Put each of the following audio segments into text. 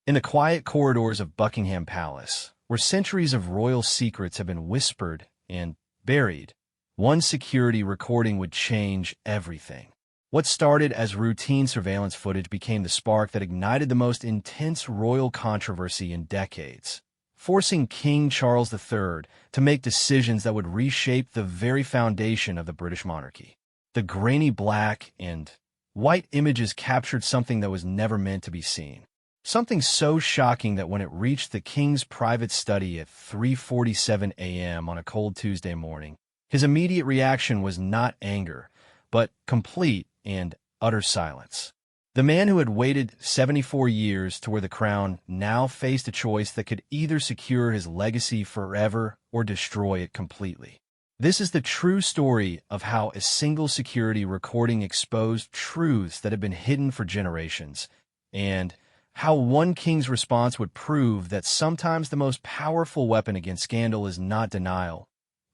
In the quiet corridors of Buckingham Palace, where centuries of royal secrets have been whispered and buried, one security recording would change everything. What started as routine surveillance footage became the spark that ignited the most intense royal controversy in decades, forcing King Charles III to make decisions that would reshape the very foundation of the British monarchy. The grainy black and white images captured something that was never meant to be seen. Something so shocking that when it reached the king's private study at 3:47 a.m. on a cold Tuesday morning, his immediate reaction was not anger, but complete and utter silence. The man who had waited 74 years to wear the crown now faced a choice that could either secure his legacy forever or destroy it completely. This is the true story of how a single security recording exposed truths that had been hidden for generations, and how one king's response would prove that sometimes the most powerful weapon against scandal is not denial,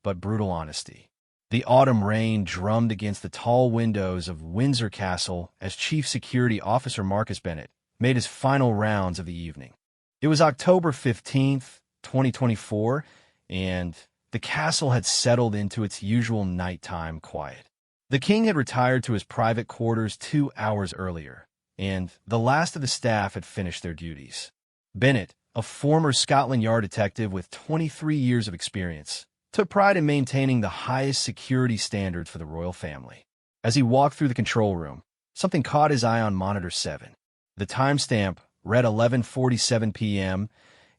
but brutal honesty. The autumn rain drummed against the tall windows of Windsor Castle as Chief Security Officer Marcus Bennett made his final rounds of the evening. It was October 15th, 2024, and the castle had settled into its usual nighttime quiet. The king had retired to his private quarters 2 hours earlier, and the last of the staff had finished their duties. Bennett, a former Scotland Yard detective with 23 years of experience, took pride in maintaining the highest security standards for the royal family. As he walked through the control room, something caught his eye on monitor 7. The timestamp read 11:47 p.m.,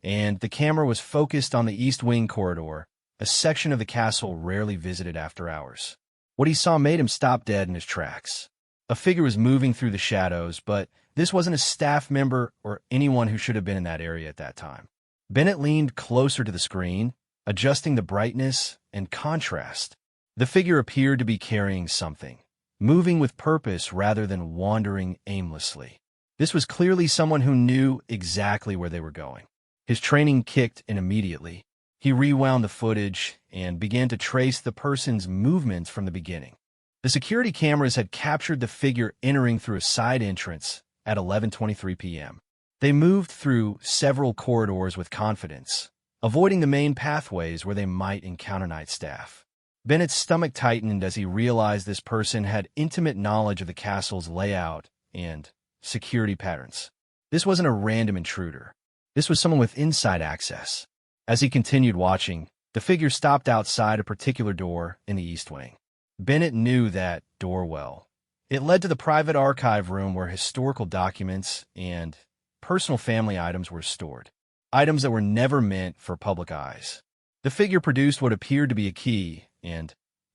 and the camera was focused on the East Wing corridor, a section of the castle rarely visited after hours. What he saw made him stop dead in his tracks. A figure was moving through the shadows, but this wasn't a staff member or anyone who should have been in that area at that time. Bennett leaned closer to the screen, adjusting the brightness and contrast. The figure appeared to be carrying something, moving with purpose rather than wandering aimlessly. This was clearly someone who knew exactly where they were going. His training kicked in immediately. He rewound the footage and began to trace the person's movements from the beginning. The security cameras had captured the figure entering through a side entrance at 11:23 p.m. They moved through several corridors with confidence, avoiding the main pathways where they might encounter night staff. Bennett's stomach tightened as he realized this person had intimate knowledge of the castle's layout and security patterns. This wasn't a random intruder. This was someone with inside access. As he continued watching, the figure stopped outside a particular door in the East Wing. Bennett knew that door well. It led to the private archive room where historical documents and personal family items were stored. Items that were never meant for public eyes. The figure produced what appeared to be a key and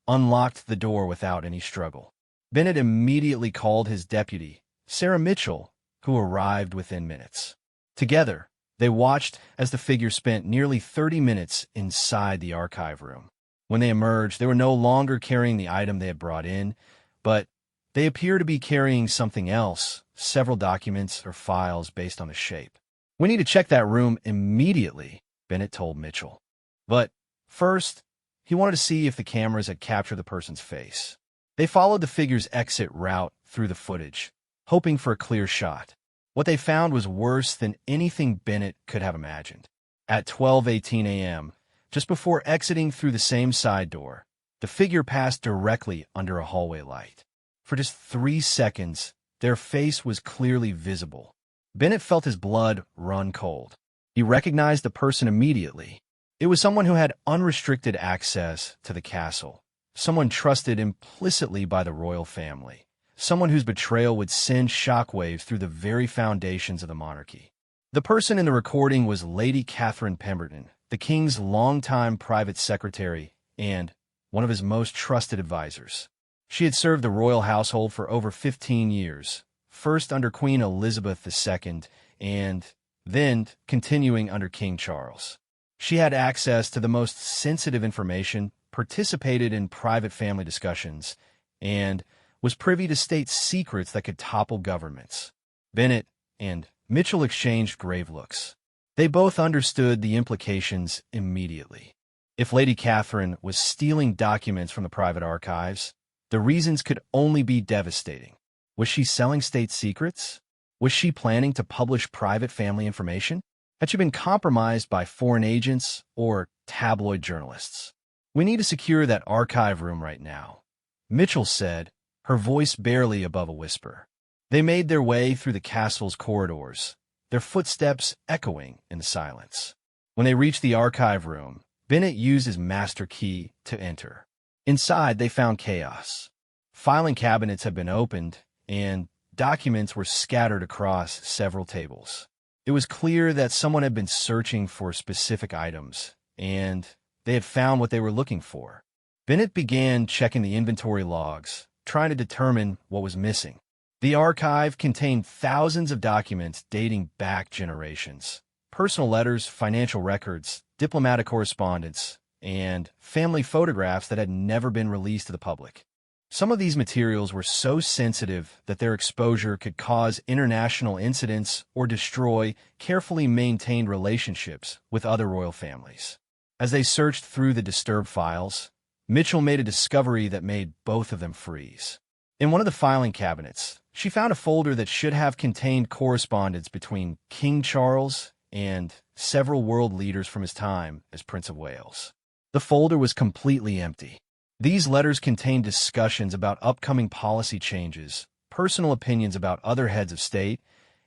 unlocked the door without any struggle. Bennett immediately called his deputy, Sarah Mitchell, who arrived within minutes. Together, they watched as the figure spent nearly 30 minutes inside the archive room. When they emerged, they were no longer carrying the item they had brought in, but they appear to be carrying something else, several documents or files based on the shape. "We need to check that room immediately," Bennett told Mitchell. But first, he wanted to see if the cameras had captured the person's face. They followed the figure's exit route through the footage, hoping for a clear shot. What they found was worse than anything Bennett could have imagined. At 12:18 a.m., just before exiting through the same side door, the figure passed directly under a hallway light. For just 3 seconds, their face was clearly visible. Bennett felt his blood run cold. He recognized the person immediately. It was someone who had unrestricted access to the castle, someone trusted implicitly by the royal family, someone whose betrayal would send shockwaves through the very foundations of the monarchy. The person in the recording was Lady Catherine Pemberton, the king's longtime private secretary and one of his most trusted advisors. She had served the royal household for over 15 years, first under Queen Elizabeth II and then continuing under King Charles. She had access to the most sensitive information, participated in private family discussions, and was privy to state secrets that could topple governments. Bennett and Mitchell exchanged grave looks. They both understood the implications immediately. If Lady Catherine was stealing documents from the private archives, the reasons could only be devastating. Was she selling state secrets? Was she planning to publish private family information? Had she been compromised by foreign agents or tabloid journalists? We need to secure that archive room right now, Mitchell said, her voice barely above a whisper. They made their way through the castle's corridors, their footsteps echoing in the silence. When they reached the archive room, Bennett used his master key to enter. Inside, they found chaos. Filing cabinets had been opened, and documents were scattered across several tables. It was clear that someone had been searching for specific items, and they had found what they were looking for. Bennett began checking the inventory logs, trying to determine what was missing. The archive contained thousands of documents dating back generations. Personal letters, financial records, diplomatic correspondence, and family photographs that had never been released to the public. Some of these materials were so sensitive that their exposure could cause international incidents or destroy carefully maintained relationships with other royal families. As they searched through the disturbed files, Mitchell made a discovery that made both of them freeze. In one of the filing cabinets, she found a folder that should have contained correspondence between King Charles and several world leaders from his time as Prince of Wales. The folder was completely empty. These letters contained discussions about upcoming policy changes, personal opinions about other heads of state,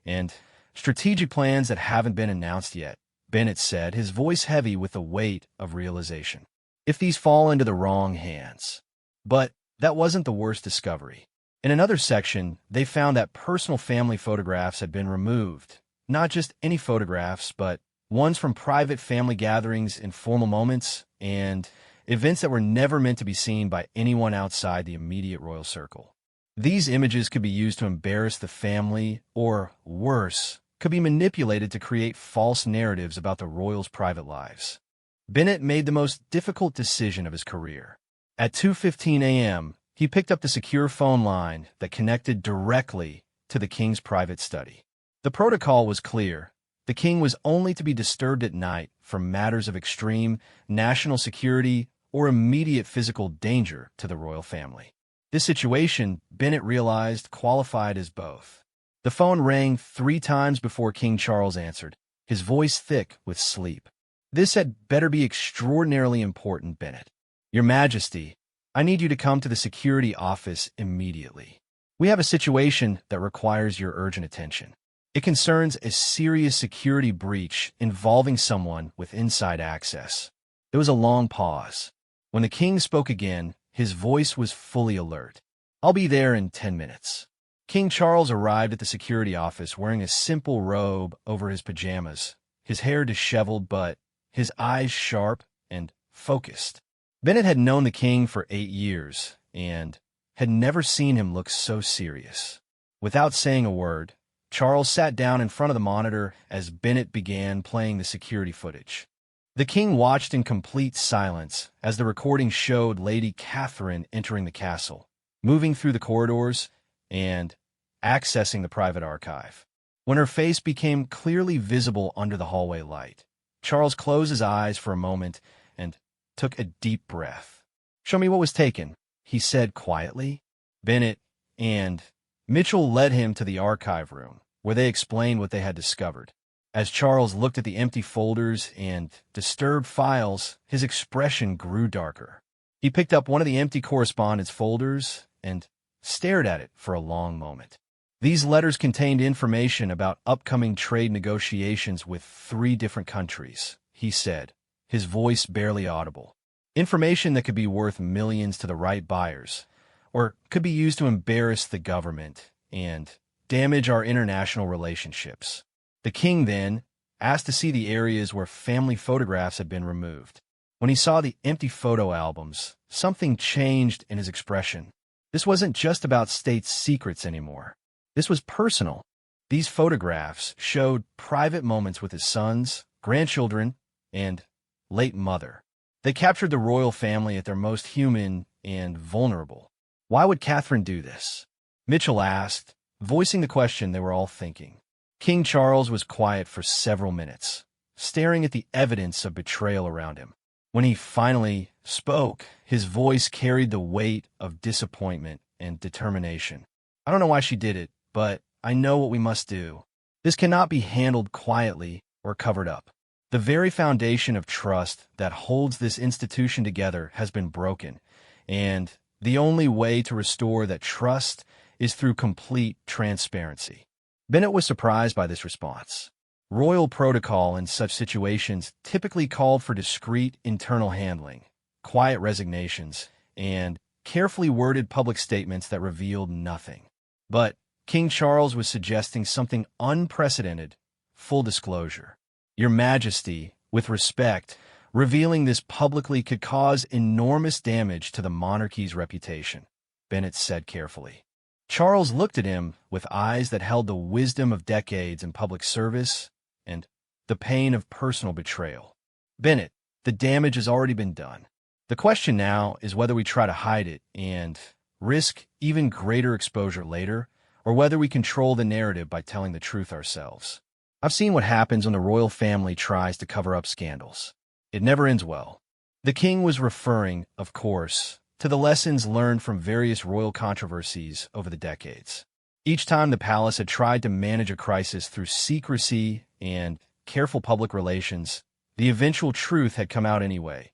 and strategic plans that haven't been announced yet, Bennett said, his voice heavy with the weight of realization. If these fall into the wrong hands. But that wasn't the worst discovery. In another section, they found that personal family photographs had been removed. Not just any photographs, but ones from private family gatherings, informal moments, and events that were never meant to be seen by anyone outside the immediate royal circle. These images could be used to embarrass the family, or, worse, could be manipulated to create false narratives about the royals' private lives. Bennett made the most difficult decision of his career. At 2:15 a.m., he picked up the secure phone line that connected directly to the king's private study. The protocol was clear. The king was only to be disturbed at night for matters of extreme national security or immediate physical danger to the royal family. This situation, Bennett realized, qualified as both. The phone rang 3 times before King Charles answered, his voice thick with sleep. "This had better be extraordinarily important, Bennett. Your Majesty, I need you to come to the security office immediately. We have a situation that requires your urgent attention. It concerns a serious security breach involving someone with inside access." There was a long pause. When the king spoke again, his voice was fully alert. "I'll be there in 10 minutes. King Charles arrived at the security office wearing a simple robe over his pajamas, his hair disheveled but his eyes sharp and focused. Bennett had known the king for 8 years and had never seen him look so serious. Without saying a word, Charles sat down in front of the monitor as Bennett began playing the security footage. The king watched in complete silence as the recording showed Lady Catherine entering the castle, moving through the corridors, and accessing the private archive. When her face became clearly visible under the hallway light, Charles closed his eyes for a moment and took a deep breath. "Show me what was taken," he said quietly. Bennett and Mitchell led him to the archive room, where they explained what they had discovered. As Charles looked at the empty folders and disturbed files, his expression grew darker. He picked up one of the empty correspondence folders and stared at it for a long moment. These letters contained information about upcoming trade negotiations with 3 different countries, he said, his voice barely audible. Information that could be worth millions to the right buyers, or could be used to embarrass the government and damage our international relationships. The king then asked to see the areas where family photographs had been removed. When he saw the empty photo albums, something changed in his expression. This wasn't just about state secrets anymore. This was personal. These photographs showed private moments with his sons, grandchildren, and late mother. They captured the royal family at their most human and vulnerable. Why would Catherine do this? Mitchell asked, voicing the question they were all thinking. King Charles was quiet for several minutes, staring at the evidence of betrayal around him. When he finally spoke, his voice carried the weight of disappointment and determination. "I don't know why she did it, but I know what we must do. This cannot be handled quietly or covered up. The very foundation of trust that holds this institution together has been broken, and the only way to restore that trust is through complete transparency. Bennett was surprised by this response. Royal protocol in such situations typically called for discreet internal handling, quiet resignations, and carefully worded public statements that revealed nothing. But King Charles was suggesting something unprecedented: full disclosure. Your Majesty, with respect, revealing this publicly could cause enormous damage to the monarchy's reputation, Bennett said carefully. Charles looked at him with eyes that held the wisdom of decades in public service and the pain of personal betrayal. Bennett, the damage has already been done. The question now is whether we try to hide it and risk even greater exposure later, or whether we control the narrative by telling the truth ourselves. I've seen what happens when the royal family tries to cover up scandals. It never ends well. The king was referring, of course, to the lessons learned from various royal controversies over the decades. Each time the palace had tried to manage a crisis through secrecy and careful public relations, the eventual truth had come out anyway,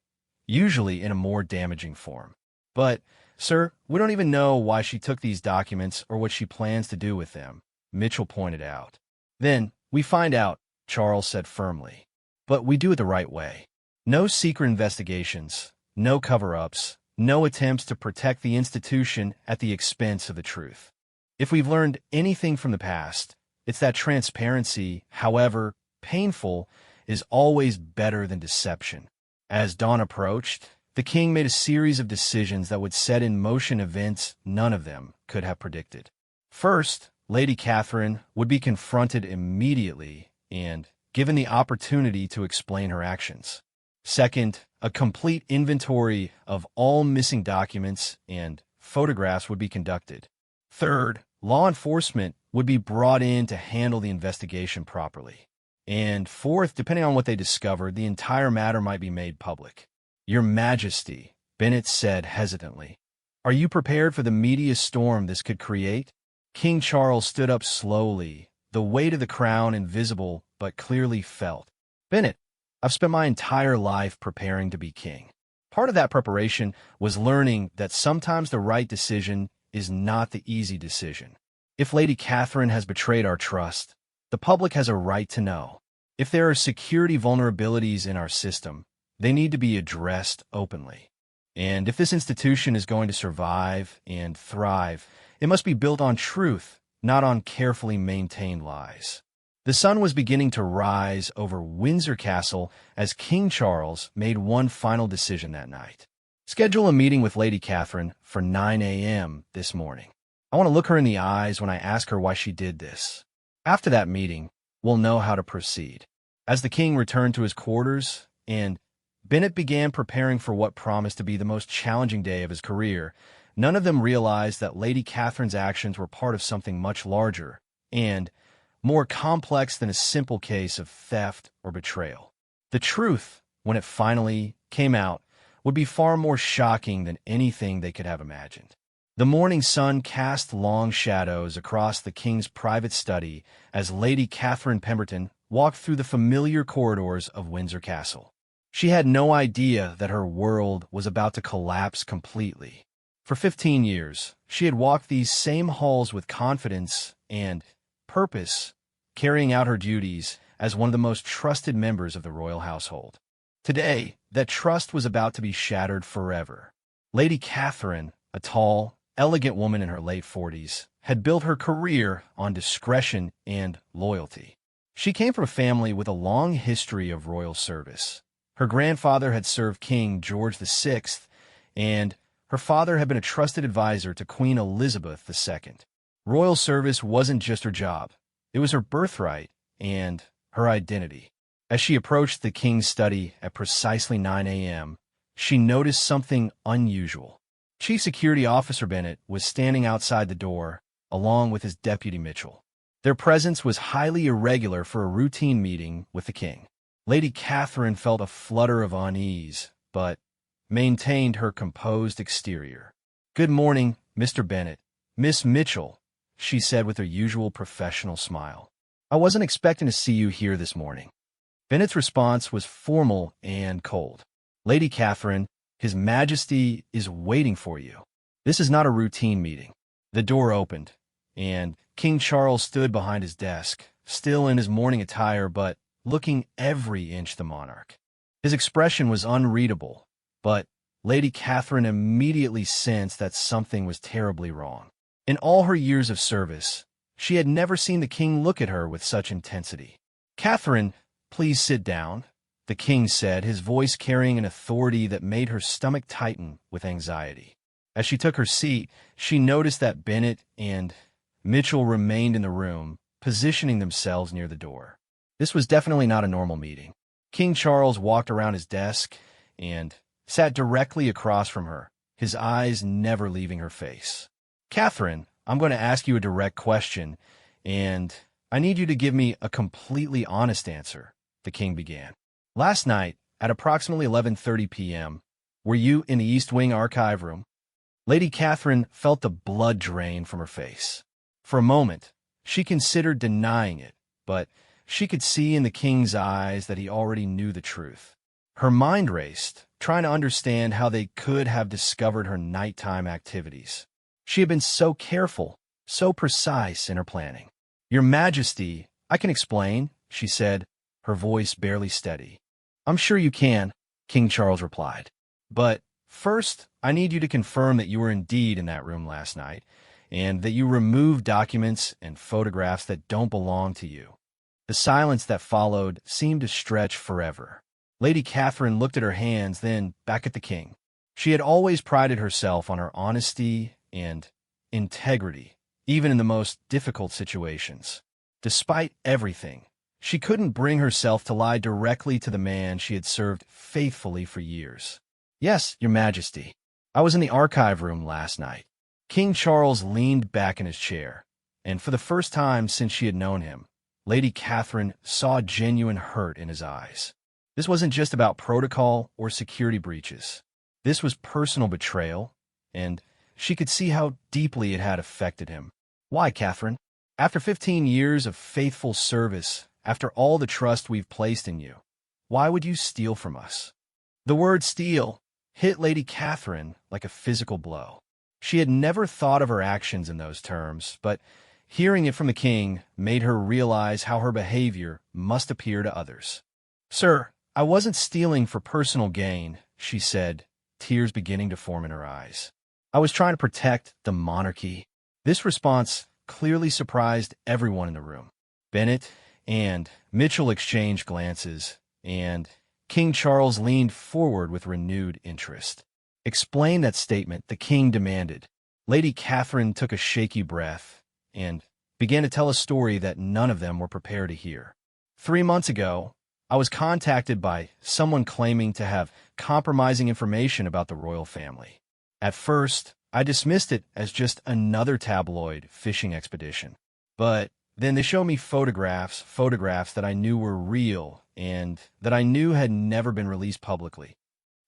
usually in a more damaging form. But, sir, we don't even know why she took these documents or what she plans to do with them, Mitchell pointed out. Then, we find out, Charles said firmly. But we do it the right way. No secret investigations, no cover-ups, no attempts to protect the institution at the expense of the truth. If we've learned anything from the past, it's that transparency, however painful, is always better than deception. As dawn approached, the king made a series of decisions that would set in motion events none of them could have predicted. First, Lady Catherine would be confronted immediately and given the opportunity to explain her actions. Second, a complete inventory of all missing documents and photographs would be conducted. Third, law enforcement would be brought in to handle the investigation properly. And fourth, depending on what they discovered, the entire matter might be made public. Your Majesty, Bennett said hesitantly, are you prepared for the media storm this could create? King Charles stood up slowly, the weight of the crown invisible but clearly felt. Bennett, I've spent my entire life preparing to be king. Part of that preparation was learning that sometimes the right decision is not the easy decision. If Lady Catherine has betrayed our trust, the public has a right to know. If there are security vulnerabilities in our system, they need to be addressed openly. And if this institution is going to survive and thrive, it must be built on truth, not on carefully maintained lies. The sun was beginning to rise over Windsor Castle as King Charles made one final decision that night. Schedule a meeting with Lady Catherine for 9 a.m. this morning. I want to look her in the eyes when I ask her why she did this. After that meeting, we'll know how to proceed. As the king returned to his quarters, and Bennett began preparing for what promised to be the most challenging day of his career, none of them realized that Lady Catherine's actions were part of something much larger and more complex than a simple case of theft or betrayal. The truth, when it finally came out, would be far more shocking than anything they could have imagined. The morning sun cast long shadows across the king's private study as Lady Catherine Pemberton walked through the familiar corridors of Windsor Castle. She had no idea that her world was about to collapse completely. For 15 years, she had walked these same halls with confidence and purpose, carrying out her duties as one of the most trusted members of the royal household. Today, that trust was about to be shattered forever. Lady Catherine, a tall, elegant woman in her late 40s, had built her career on discretion and loyalty. She came from a family with a long history of royal service. Her grandfather had served King George VI, and her father had been a trusted advisor to Queen Elizabeth II. Royal service wasn't just her job. It was her birthright and her identity. As she approached the king's study at precisely 9 a.m., she noticed something unusual. Chief Security Officer Bennett was standing outside the door, along with his deputy Mitchell. Their presence was highly irregular for a routine meeting with the king. Lady Catherine felt a flutter of unease, but maintained her composed exterior. "Good morning, Mr. Bennett. Miss Mitchell," she said with her usual professional smile. "I wasn't expecting to see you here this morning." Bennett's response was formal and cold. "Lady Catherine, His Majesty is waiting for you. This is not a routine meeting." The door opened, and King Charles stood behind his desk, still in his morning attire but looking every inch the monarch. His expression was unreadable, but Lady Catherine immediately sensed that something was terribly wrong. In all her years of service, she had never seen the king look at her with such intensity. "Catherine, please sit down," the king said, his voice carrying an authority that made her stomach tighten with anxiety. As she took her seat, she noticed that Bennett and Mitchell remained in the room, positioning themselves near the door. This was definitely not a normal meeting. King Charles walked around his desk and sat directly across from her, his eyes never leaving her face. "Catherine, I'm going to ask you a direct question, and I need you to give me a completely honest answer," the king began. "Last night, at approximately 11:30 p.m., were you in the East Wing archive room?" Lady Catherine felt the blood drain from her face. For a moment, she considered denying it, but she could see in the king's eyes that he already knew the truth. Her mind raced, trying to understand how they could have discovered her nighttime activities. She had been so careful, so precise in her planning. "Your Majesty, I can explain," she said, her voice barely steady. "I'm sure you can," King Charles replied. "But first, I need you to confirm that you were indeed in that room last night, and that you removed documents and photographs that don't belong to you." The silence that followed seemed to stretch forever. Lady Catherine looked at her hands, then back at the king. She had always prided herself on her honesty and integrity, even in the most difficult situations. Despite everything, she couldn't bring herself to lie directly to the man she had served faithfully for years. "Yes, Your Majesty. I was in the archive room last night." King Charles leaned back in his chair, and for the first time since she had known him, Lady Catherine saw genuine hurt in his eyes. This wasn't just about protocol or security breaches. This was personal betrayal, and she could see how deeply it had affected him. "Why, Catherine? After 15 years of faithful service, after all the trust we've placed in you, why would you steal from us?" The word steal hit Lady Catherine like a physical blow. She had never thought of her actions in those terms, but hearing it from the king made her realize how her behavior must appear to others. "Sir, I wasn't stealing for personal gain," she said, tears beginning to form in her eyes. "I was trying to protect the monarchy." This response clearly surprised everyone in the room. Bennett and Mitchell exchanged glances, and King Charles leaned forward with renewed interest. "Explain that statement," the king demanded. Lady Catherine took a shaky breath and began to tell a story that none of them were prepared to hear. 3 months ago, I was contacted by someone claiming to have compromising information about the royal family. At first, I dismissed it as just another tabloid fishing expedition. But then they showed me photographs that I knew were real and that I knew had never been released publicly.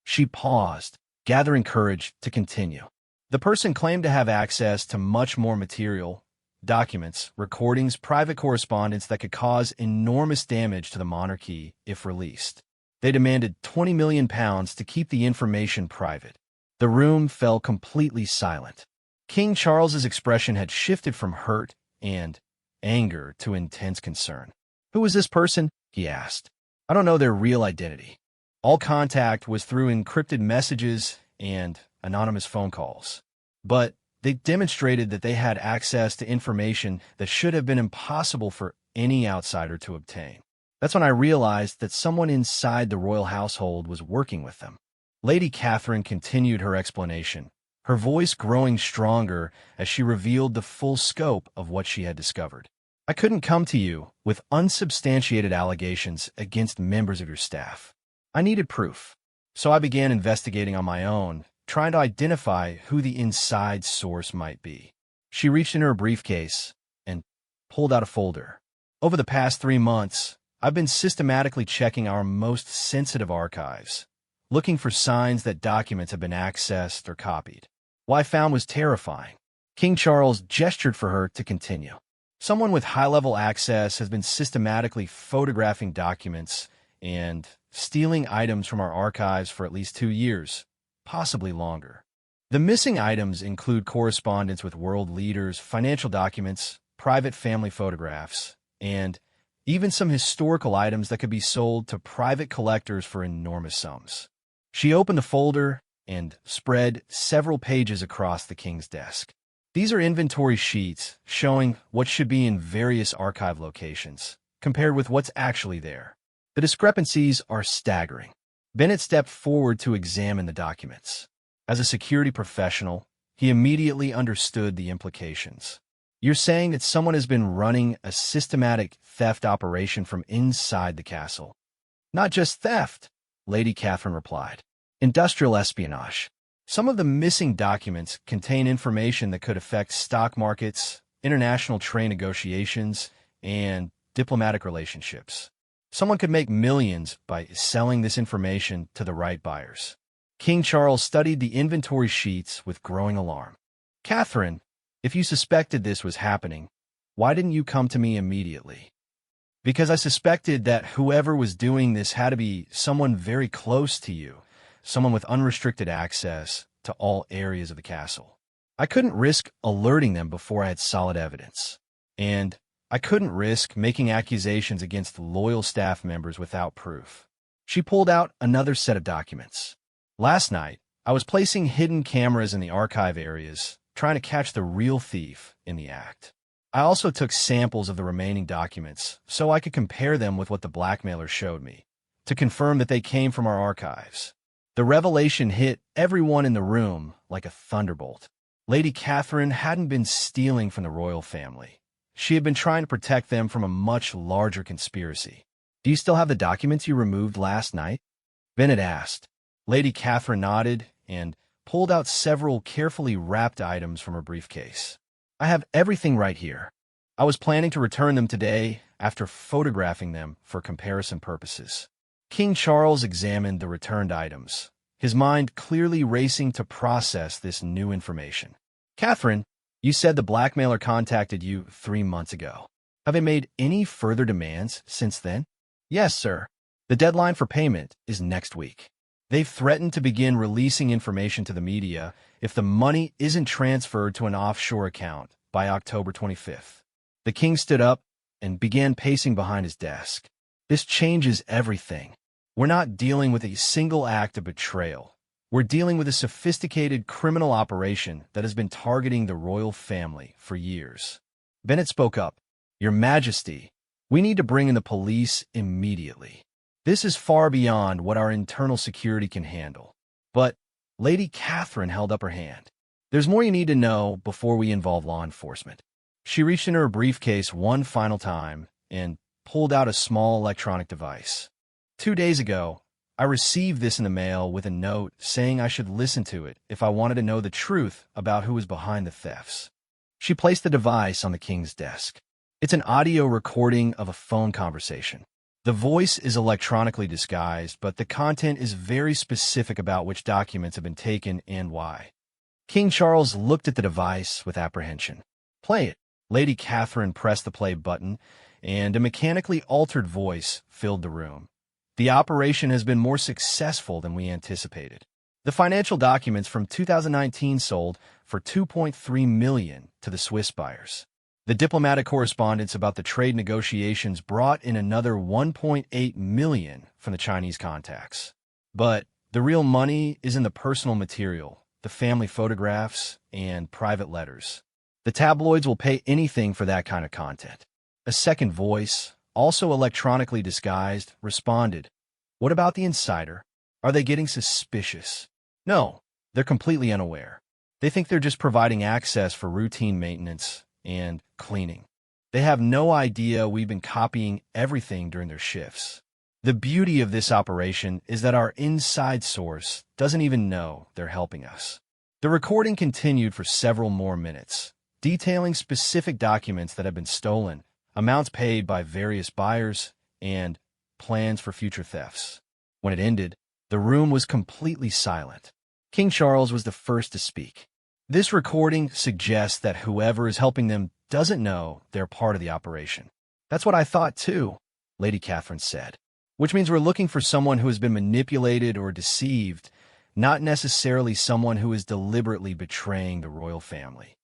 She paused, gathering courage to continue. The person claimed to have access to much more material, documents, recordings, private correspondence that could cause enormous damage to the monarchy if released. They demanded £20 million to keep the information private. The room fell completely silent. King Charles's expression had shifted from hurt and anger to intense concern. "Who is this person?" he asked. "I don't know their real identity. All contact was through encrypted messages and anonymous phone calls. But they demonstrated that they had access to information that should have been impossible for any outsider to obtain. That's when I realized that someone inside the royal household was working with them." Lady Catherine continued her explanation, her voice growing stronger as she revealed the full scope of what she had discovered. "I couldn't come to you with unsubstantiated allegations against members of your staff. I needed proof. So I began investigating on my own, trying to identify who the inside source might be." She reached into her briefcase and pulled out a folder. "Over the past 3 months, I've been systematically checking our most sensitive archives, looking for signs that documents have been accessed or copied. What I found was terrifying. King Charles gestured for her to continue. Someone with high-level access has been systematically photographing documents and stealing items from our archives for at least 2 years, possibly longer. The missing items include correspondence with world leaders, financial documents, private family photographs, and even some historical items that could be sold to private collectors for enormous sums. She opened the folder and spread several pages across the king's desk. These are inventory sheets showing what should be in various archive locations, compared with what's actually there. The discrepancies are staggering. Bennett stepped forward to examine the documents. As a security professional, he immediately understood the implications. You're saying that someone has been running a systematic theft operation from inside the castle. Not just theft, Lady Catherine replied. Industrial espionage. Some of the missing documents contain information that could affect stock markets, international trade negotiations, and diplomatic relationships. Someone could make millions by selling this information to the right buyers. King Charles studied the inventory sheets with growing alarm. Catherine, if you suspected this was happening, why didn't you come to me immediately? Because I suspected that whoever was doing this had to be someone very close to you, someone with unrestricted access to all areas of the castle. I couldn't risk alerting them before I had solid evidence. And I couldn't risk making accusations against loyal staff members without proof. She pulled out another set of documents. Last night, I was placing hidden cameras in the archive areas, trying to catch the real thief in the act. I also took samples of the remaining documents so I could compare them with what the blackmailer showed me, to confirm that they came from our archives. The revelation hit everyone in the room like a thunderbolt. Lady Catherine hadn't been stealing from the royal family. She had been trying to protect them from a much larger conspiracy. Do you still have the documents you removed last night? Bennett asked. Lady Catherine nodded and pulled out several carefully wrapped items from her briefcase. I have everything right here. I was planning to return them today after photographing them for comparison purposes. King Charles examined the returned items, his mind clearly racing to process this new information. Catherine, you said the blackmailer contacted you 3 months ago. Have they made any further demands since then? Yes, sir. The deadline for payment is next week. They've threatened to begin releasing information to the media if the money isn't transferred to an offshore account by October 25th. The king stood up and began pacing behind his desk. This changes everything. We're not dealing with a single act of betrayal. We're dealing with a sophisticated criminal operation that has been targeting the royal family for years. Bennett spoke up. Your Majesty, we need to bring in the police immediately. This is far beyond what our internal security can handle. But Lady Catherine held up her hand. There's more you need to know before we involve law enforcement. She reached into her briefcase one final time and pulled out a small electronic device. 2 days ago, I received this in the mail with a note saying I should listen to it if I wanted to know the truth about who was behind the thefts. She placed the device on the king's desk. It's an audio recording of a phone conversation. The voice is electronically disguised, but the content is very specific about which documents have been taken and why. King Charles looked at the device with apprehension. Play it. Lady Catherine pressed the play button, and a mechanically altered voice filled the room. The operation has been more successful than we anticipated. The financial documents from 2019 sold for $2.3 million to the Swiss buyers. The diplomatic correspondence about the trade negotiations brought in another $1.8 million from the Chinese contacts. But the real money is in the personal material, the family photographs, and private letters. The tabloids will pay anything for that kind of content. A second voice, also electronically disguised, responded. What about the insider? Are they getting suspicious? No, they're completely unaware. They think they're just providing access for routine maintenance and cleaning. They have no idea we've been copying everything during their shifts. The beauty of this operation is that our inside source doesn't even know they're helping us. The recording continued for several more minutes, detailing specific documents that have been stolen, amounts paid by various buyers, and plans for future thefts. When it ended, the room was completely silent. King Charles was the first to speak. This recording suggests that whoever is helping them doesn't know they're part of the operation. That's what I thought too, Lady Catherine said. Which means we're looking for someone who has been manipulated or deceived, not necessarily someone who is deliberately betraying the royal family.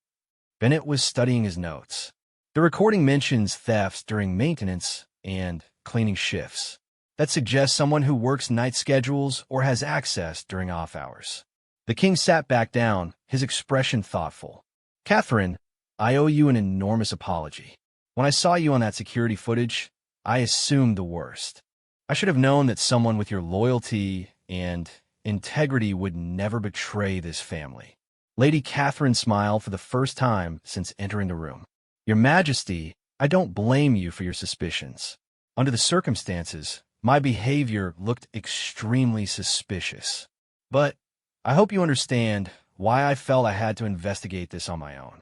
Bennett was studying his notes. The recording mentions thefts during maintenance and cleaning shifts. That suggests someone who works night schedules or has access during off hours. The king sat back down, his expression thoughtful. Catherine, I owe you an enormous apology. When I saw you on that security footage, I assumed the worst. I should have known that someone with your loyalty and integrity would never betray this family. Lady Catherine smiled for the first time since entering the room. Your Majesty, I don't blame you for your suspicions. Under the circumstances, my behavior looked extremely suspicious. But I hope you understand why I felt I had to investigate this on my own.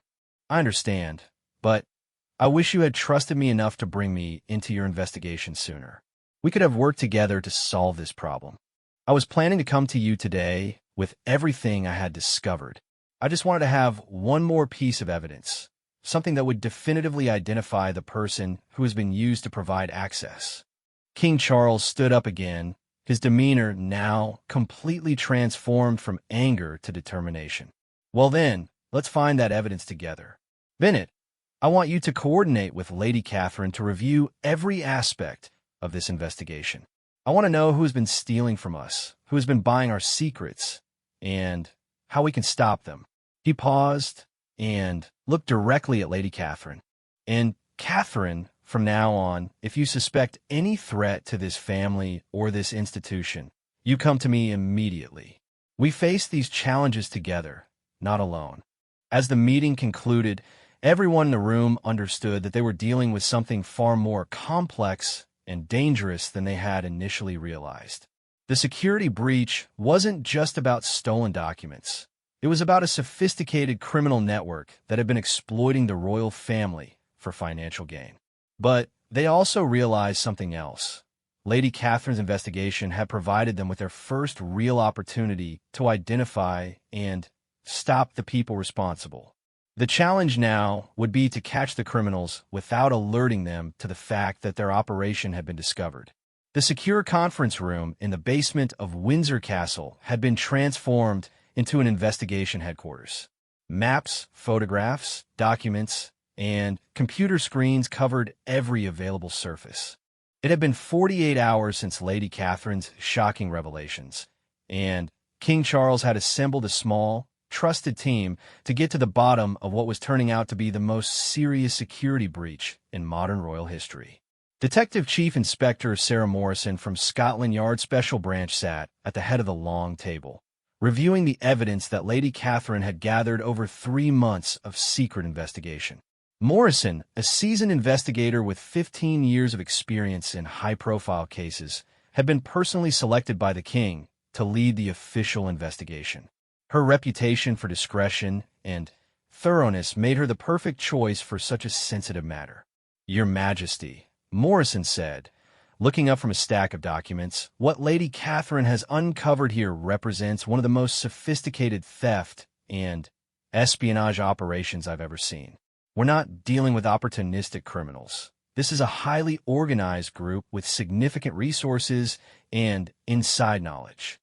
I understand, but I wish you had trusted me enough to bring me into your investigation sooner. We could have worked together to solve this problem. I was planning to come to you today with everything I had discovered. I just wanted to have one more piece of evidence, something that would definitively identify the person who has been used to provide access. King Charles stood up again, his demeanor now completely transformed from anger to determination. Well then, let's find that evidence together. Bennett, I want you to coordinate with Lady Catherine to review every aspect of this investigation. I want to know who has been stealing from us, who has been buying our secrets, and how we can stop them. He paused and looked directly at Lady Catherine. And Catherine, from now on, if you suspect any threat to this family or this institution, you come to me immediately. We face these challenges together, not alone. As the meeting concluded, everyone in the room understood that they were dealing with something far more complex and dangerous than they had initially realized. The security breach wasn't just about stolen documents. It was about a sophisticated criminal network that had been exploiting the royal family for financial gain. But they also realized something else. Lady Catherine's investigation had provided them with their first real opportunity to identify and stop the people responsible. The challenge now would be to catch the criminals without alerting them to the fact that their operation had been discovered. The secure conference room in the basement of Windsor Castle had been transformed into an investigation headquarters. Maps, photographs, documents, and computer screens covered every available surface. It had been 48 hours since Lady Catherine's shocking revelations, and King Charles had assembled a small, trusted team to get to the bottom of what was turning out to be the most serious security breach in modern royal history. Detective Chief Inspector Sarah Morrison from Scotland Yard Special Branch sat at the head of the long table, reviewing the evidence that Lady Catherine had gathered over 3 months of secret investigation. Morrison, a seasoned investigator with 15 years of experience in high-profile cases, had been personally selected by the king to lead the official investigation. Her reputation for discretion and thoroughness made her the perfect choice for such a sensitive matter. Your Majesty, Morrison said, looking up from a stack of documents, what Lady Catherine has uncovered here represents one of the most sophisticated theft and espionage operations I've ever seen. We're not dealing with opportunistic criminals. This is a highly organized group with significant resources and inside knowledge.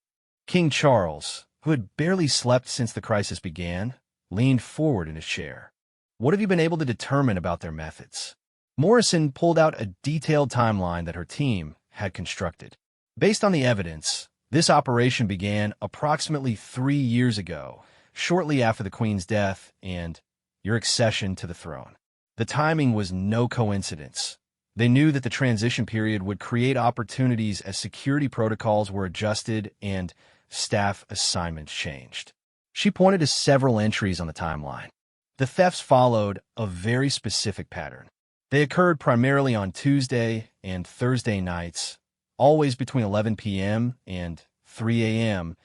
King Charles, who had barely slept since the crisis began, leaned forward in his chair. What have you been able to determine about their methods? Morrison pulled out a detailed timeline that her team had constructed. Based on the evidence, this operation began approximately 3 years ago, shortly after the Queen's death and your accession to the throne. The timing was no coincidence. They knew that the transition period would create opportunities as security protocols were adjusted and staff assignments changed. She pointed to several entries on the timeline. The thefts followed a very specific pattern. They occurred primarily on Tuesday and Thursday nights, always between 11 p.m. and 3 a.m.,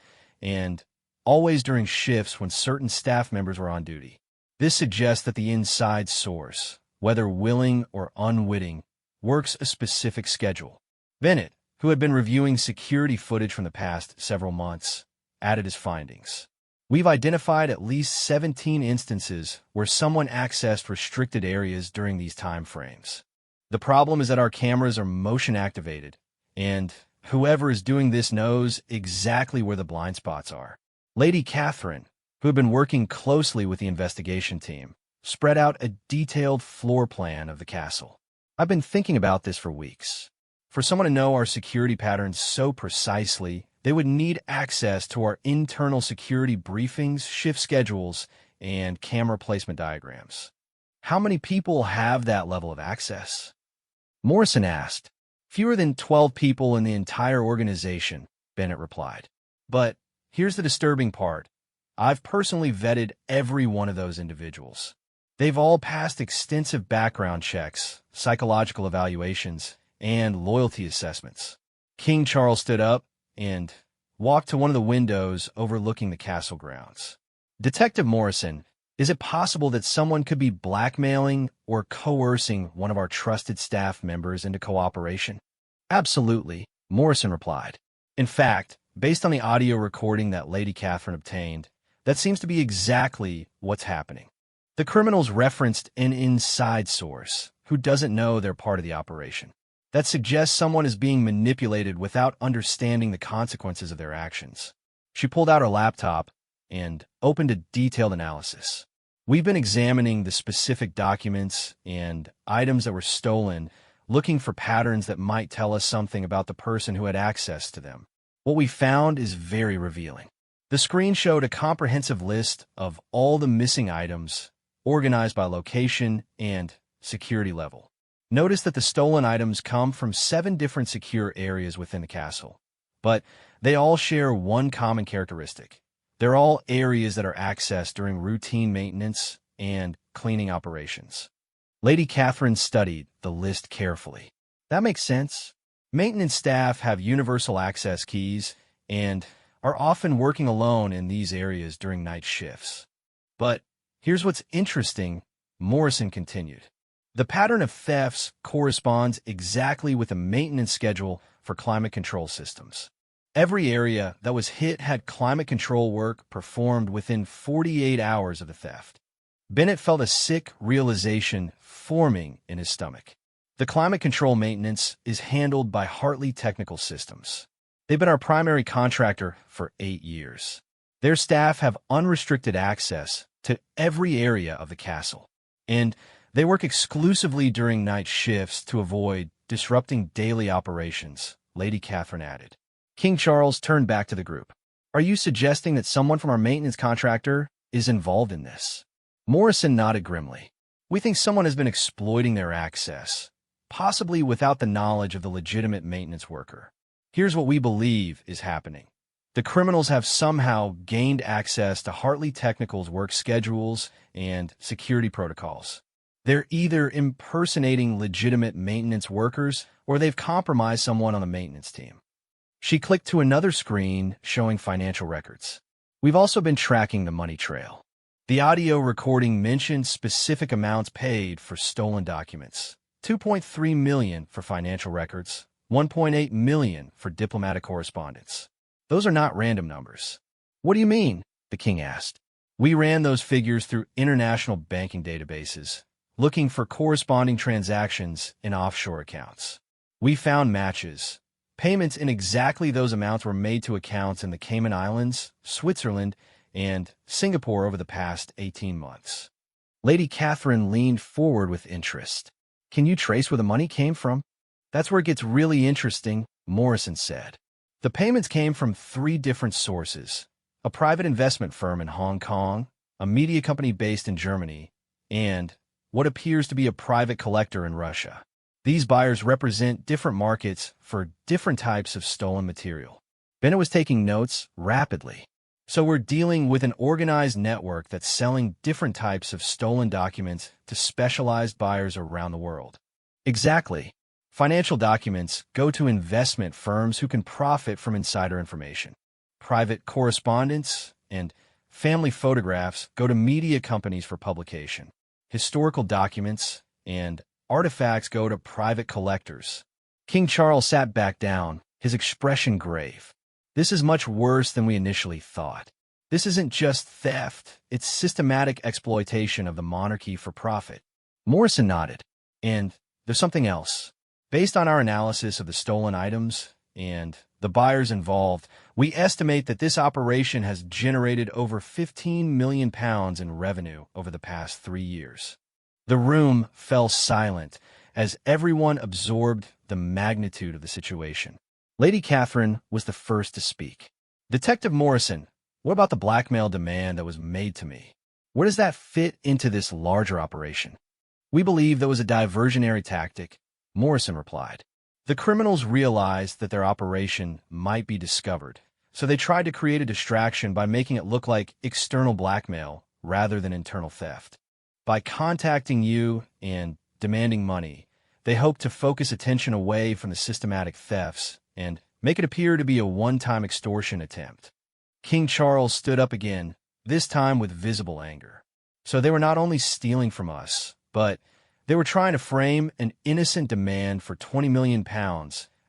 and always during shifts when certain staff members were on duty. This suggests that the inside source, whether willing or unwitting, works a specific schedule. Bennett, who had been reviewing security footage from the past several months, added his findings. We've identified at least 17 instances where someone accessed restricted areas during these time frames. The problem is that our cameras are motion activated, and whoever is doing this knows exactly where the blind spots are. Lady Catherine, who had been working closely with the investigation team, spread out a detailed floor plan of the castle. I've been thinking about this for weeks. For someone to know our security patterns so precisely, they would need access to our internal security briefings, shift schedules, and camera placement diagrams. How many people have that level of access? Morrison asked. Fewer than 12 people in the entire organization, Bennett replied. But here's the disturbing part. I've personally vetted every one of those individuals. They've all passed extensive background checks, psychological evaluations, and loyalty assessments. King Charles stood up and walked to one of the windows overlooking the castle grounds. Detective Morrison, is it possible that someone could be blackmailing or coercing one of our trusted staff members into cooperation? Absolutely, Morrison replied. In fact, based on the audio recording that Lady Catherine obtained, that seems to be exactly what's happening. The criminals referenced an inside source who doesn't know they're part of the operation. That suggests someone is being manipulated without understanding the consequences of their actions. She pulled out her laptop and opened a detailed analysis. We've been examining the specific documents and items that were stolen, looking for patterns that might tell us something about the person who had access to them. What we found is very revealing. The screen showed a comprehensive list of all the missing items, organized by location and security level. Notice that the stolen items come from 7 different secure areas within the castle, but they all share one common characteristic. They're all areas that are accessed during routine maintenance and cleaning operations. Lady Catherine studied the list carefully. That makes sense. Maintenance staff have universal access keys and are often working alone in these areas during night shifts. But here's what's interesting, Morrison continued. The pattern of thefts corresponds exactly with the maintenance schedule for climate control systems. Every area that was hit had climate control work performed within 48 hours of the theft. Bennett felt a sick realization forming in his stomach. The climate control maintenance is handled by Hartley Technical Systems. They've been our primary contractor for 8 years. Their staff have unrestricted access to every area of the castle, and they work exclusively during night shifts to avoid disrupting daily operations, Lady Catherine added. King Charles turned back to the group. Are you suggesting that someone from our maintenance contractor is involved in this? Morrison nodded grimly. We think someone has been exploiting their access, possibly without the knowledge of the legitimate maintenance worker. Here's what we believe is happening. The criminals have somehow gained access to Hartley Technical's work schedules and security protocols. They're either impersonating legitimate maintenance workers or they've compromised someone on the maintenance team. She clicked to another screen showing financial records. We've also been tracking the money trail. The audio recording mentioned specific amounts paid for stolen documents. $2.3 million for financial records, $1.8 million for diplomatic correspondence. Those are not random numbers. What do you mean? The king asked. We ran those figures through international banking databases, looking for corresponding transactions in offshore accounts. We found matches. Payments in exactly those amounts were made to accounts in the Cayman Islands, Switzerland, and Singapore over the past 18 months. Lady Catherine leaned forward with interest. Can you trace where the money came from? That's where it gets really interesting, Morrison said. The payments came from 3 different sources: a private investment firm in Hong Kong, a media company based in Germany, and what appears to be a private collector in Russia. These buyers represent different markets for different types of stolen material. Bennett was taking notes rapidly. So we're dealing with an organized network that's selling different types of stolen documents to specialized buyers around the world. Exactly. Financial documents go to investment firms who can profit from insider information. Private correspondence and family photographs go to media companies for publication. Historical documents and artifacts go to private collectors. King Charles sat back down, his expression grave. This is much worse than we initially thought. This isn't just theft, it's systematic exploitation of the monarchy for profit. Morrison nodded. And there's something else. Based on our analysis of the stolen items and the buyers involved, we estimate that this operation has generated over £15 million in revenue over the past 3 years. The room fell silent as everyone absorbed the magnitude of the situation. Lady Catherine was the first to speak. Detective Morrison, what about the blackmail demand that was made to me? Where does that fit into this larger operation? We believe that was a diversionary tactic, Morrison replied. The criminals realized that their operation might be discovered, so they tried to create a distraction by making it look like external blackmail rather than internal theft. By contacting you and demanding money, they hoped to focus attention away from the systematic thefts and make it appear to be a one-time extortion attempt. King Charles stood up again, this time with visible anger. So they were not only stealing from us, but they were trying to frame an innocent demand for £20 million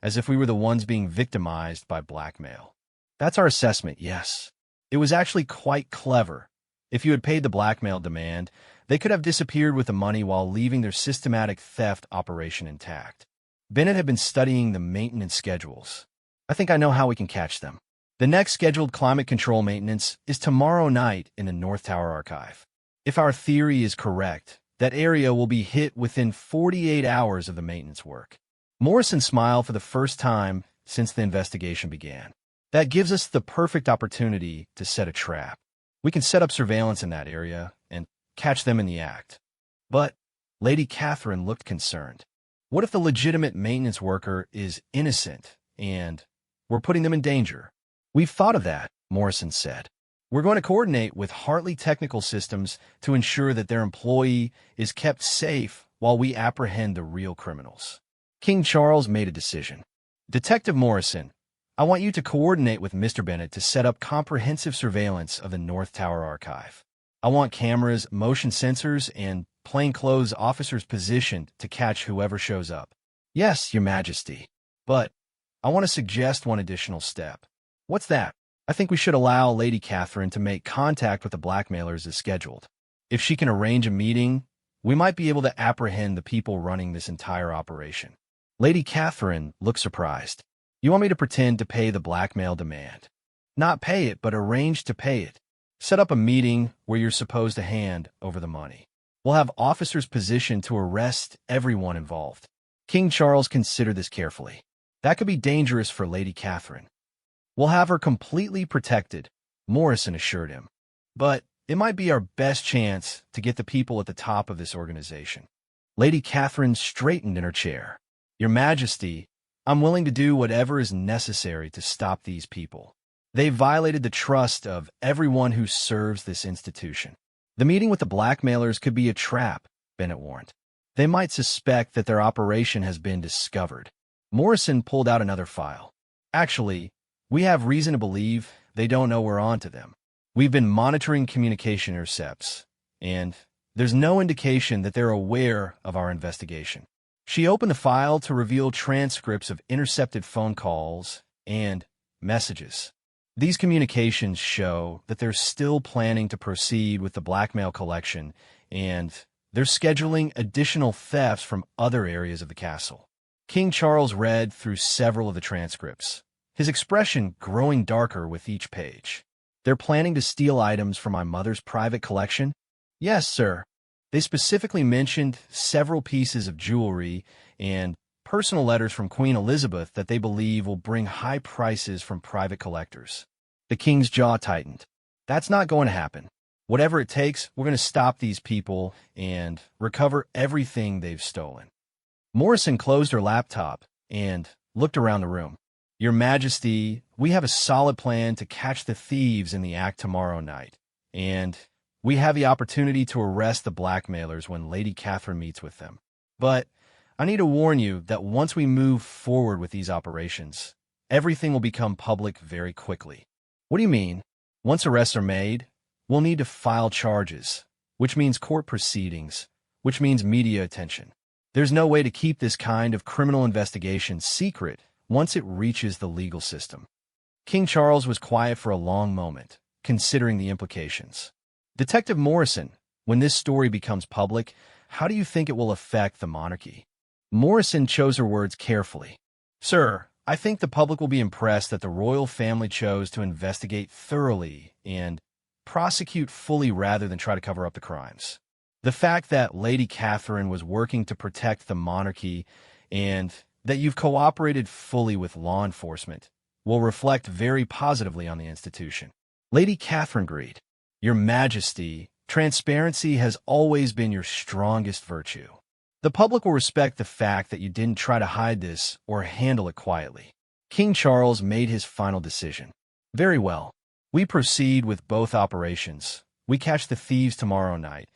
as if we were the ones being victimized by blackmail. That's our assessment, yes. It was actually quite clever. If you had paid the blackmail demand, they could have disappeared with the money while leaving their systematic theft operation intact. Bennett had been studying the maintenance schedules. I think I know how we can catch them. The next scheduled climate control maintenance is tomorrow night in the North Tower Archive. If our theory is correct, that area will be hit within 48 hours of the maintenance work. Morrison smiled for the first time since the investigation began. That gives us the perfect opportunity to set a trap. We can set up surveillance in that area and catch them in the act. But Lady Catherine looked concerned. What if the legitimate maintenance worker is innocent and we're putting them in danger? We've thought of that, Morrison said. We're going to coordinate with Hartley Technical Systems to ensure that their employee is kept safe while we apprehend the real criminals. King Charles made a decision. Detective Morrison, I want you to coordinate with Mr. Bennett to set up comprehensive surveillance of the North Tower Archive. I want cameras, motion sensors, and plainclothes officers positioned to catch whoever shows up. Yes, Your Majesty. But I want to suggest one additional step. What's that? I think we should allow Lady Catherine to make contact with the blackmailers as scheduled. If she can arrange a meeting, we might be able to apprehend the people running this entire operation. Lady Catherine looked surprised. You want me to pretend to pay the blackmail demand? Not pay it, but arrange to pay it. Set up a meeting where you're supposed to hand over the money. We'll have officers positioned to arrest everyone involved. King Charles considered this carefully. That could be dangerous for Lady Catherine. We'll have her completely protected, Morrison assured him. But it might be our best chance to get the people at the top of this organization. Lady Catherine straightened in her chair. Your Majesty, I'm willing to do whatever is necessary to stop these people. They've violated the trust of everyone who serves this institution. The meeting with the blackmailers could be a trap, Bennett warned. They might suspect that their operation has been discovered. Morrison pulled out another file. Actually, we have reason to believe they don't know we're on to them. We've been monitoring communication intercepts, and there's no indication that they're aware of our investigation. She opened the file to reveal transcripts of intercepted phone calls and messages. These communications show that they're still planning to proceed with the blackmail collection, and they're scheduling additional thefts from other areas of the castle. King Charles read through several of the transcripts, his expression growing darker with each page. They're planning to steal items from my mother's private collection? Yes, sir. They specifically mentioned several pieces of jewelry and personal letters from Queen Elizabeth that they believe will bring high prices from private collectors. The king's jaw tightened. That's not going to happen. Whatever it takes, we're going to stop these people and recover everything they've stolen. Morrison closed her laptop and looked around the room. Your Majesty, we have a solid plan to catch the thieves in the act tomorrow night, and we have the opportunity to arrest the blackmailers when Lady Catherine meets with them. But I need to warn you that once we move forward with these operations, everything will become public very quickly. What do you mean? Once arrests are made, we'll need to file charges, which means court proceedings, which means media attention. There's no way to keep this kind of criminal investigation secret once it reaches the legal system. King Charles was quiet for a long moment, considering the implications. Detective Morrison, when this story becomes public, how do you think it will affect the monarchy? Morrison chose her words carefully. Sir, I think the public will be impressed that the royal family chose to investigate thoroughly and prosecute fully rather than try to cover up the crimes. The fact that Lady Catherine was working to protect the monarchy and that you've cooperated fully with law enforcement will reflect very positively on the institution. Lady Catherine agreed. Your Majesty, transparency has always been your strongest virtue. The public will respect the fact that you didn't try to hide this or handle it quietly. King Charles made his final decision. Very well. We proceed with both operations. We catch the thieves tomorrow night,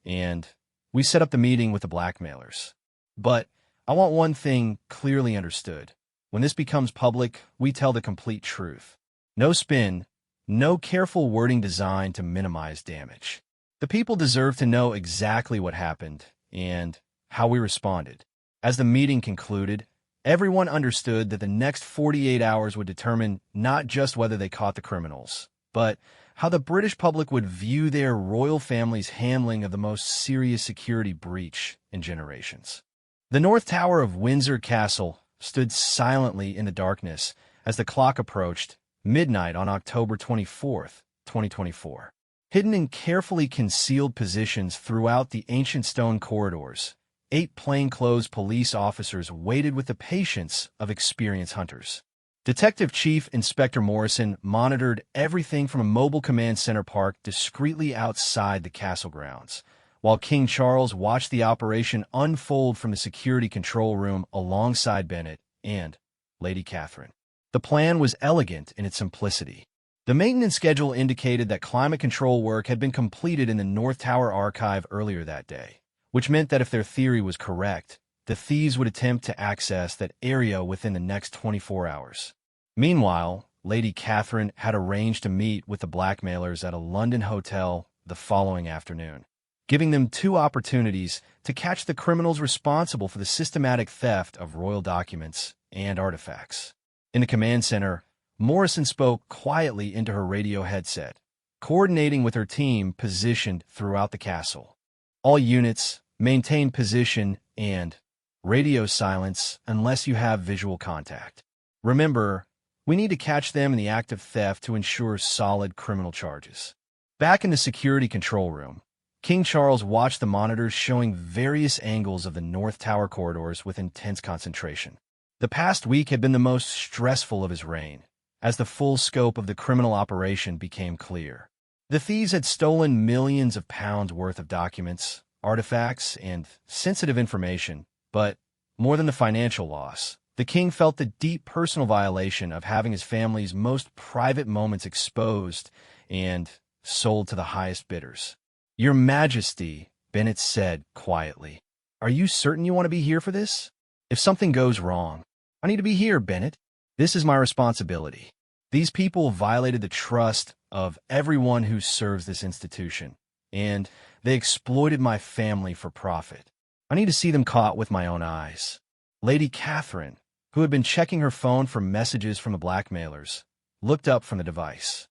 and we set up the meeting with the blackmailers. But I want one thing clearly understood. When this becomes public, we tell the complete truth. No spin, no careful wording designed to minimize damage. The people deserve to know exactly what happened and how we responded. As the meeting concluded, everyone understood that the next 48 hours would determine not just whether they caught the criminals, but how the British public would view their royal family's handling of the most serious security breach in generations. The North Tower of Windsor Castle stood silently in the darkness as the clock approached midnight on October 24th, 2024. Hidden in carefully concealed positions throughout the ancient stone corridors, 8 plainclothes police officers waited with the patience of experienced hunters. Detective Chief Inspector Morrison monitored everything from a mobile command center parked discreetly outside the castle grounds, while King Charles watched the operation unfold from the security control room alongside Bennett and Lady Catherine. The plan was elegant in its simplicity. The maintenance schedule indicated that climate control work had been completed in the North Tower archive earlier that day, which meant that if their theory was correct, the thieves would attempt to access that area within the next 24 hours. Meanwhile, Lady Catherine had arranged to meet with the blackmailers at a London hotel the following afternoon, giving them 2 opportunities to catch the criminals responsible for the systematic theft of royal documents and artifacts. In the command center, Morrison spoke quietly into her radio headset, coordinating with her team positioned throughout the castle. All units, maintain position and radio silence unless you have visual contact. Remember, we need to catch them in the act of theft to ensure solid criminal charges. Back in the security control room, King Charles watched the monitors showing various angles of the North Tower corridors with intense concentration. The past week had been the most stressful of his reign, as the full scope of the criminal operation became clear. The thieves had stolen millions of pounds worth of documents, artifacts, and sensitive information, but more than the financial loss, the king felt the deep personal violation of having his family's most private moments exposed and sold to the highest bidders. Your Majesty, Bennett said quietly, are you certain you want to be here for this? If something goes wrong, I need to be here, Bennett. This is my responsibility. These people violated the trust of everyone who serves this institution, and they exploited my family for profit. I need to see them caught with my own eyes. Lady Catherine, who had been checking her phone for messages from the blackmailers, looked up from the device.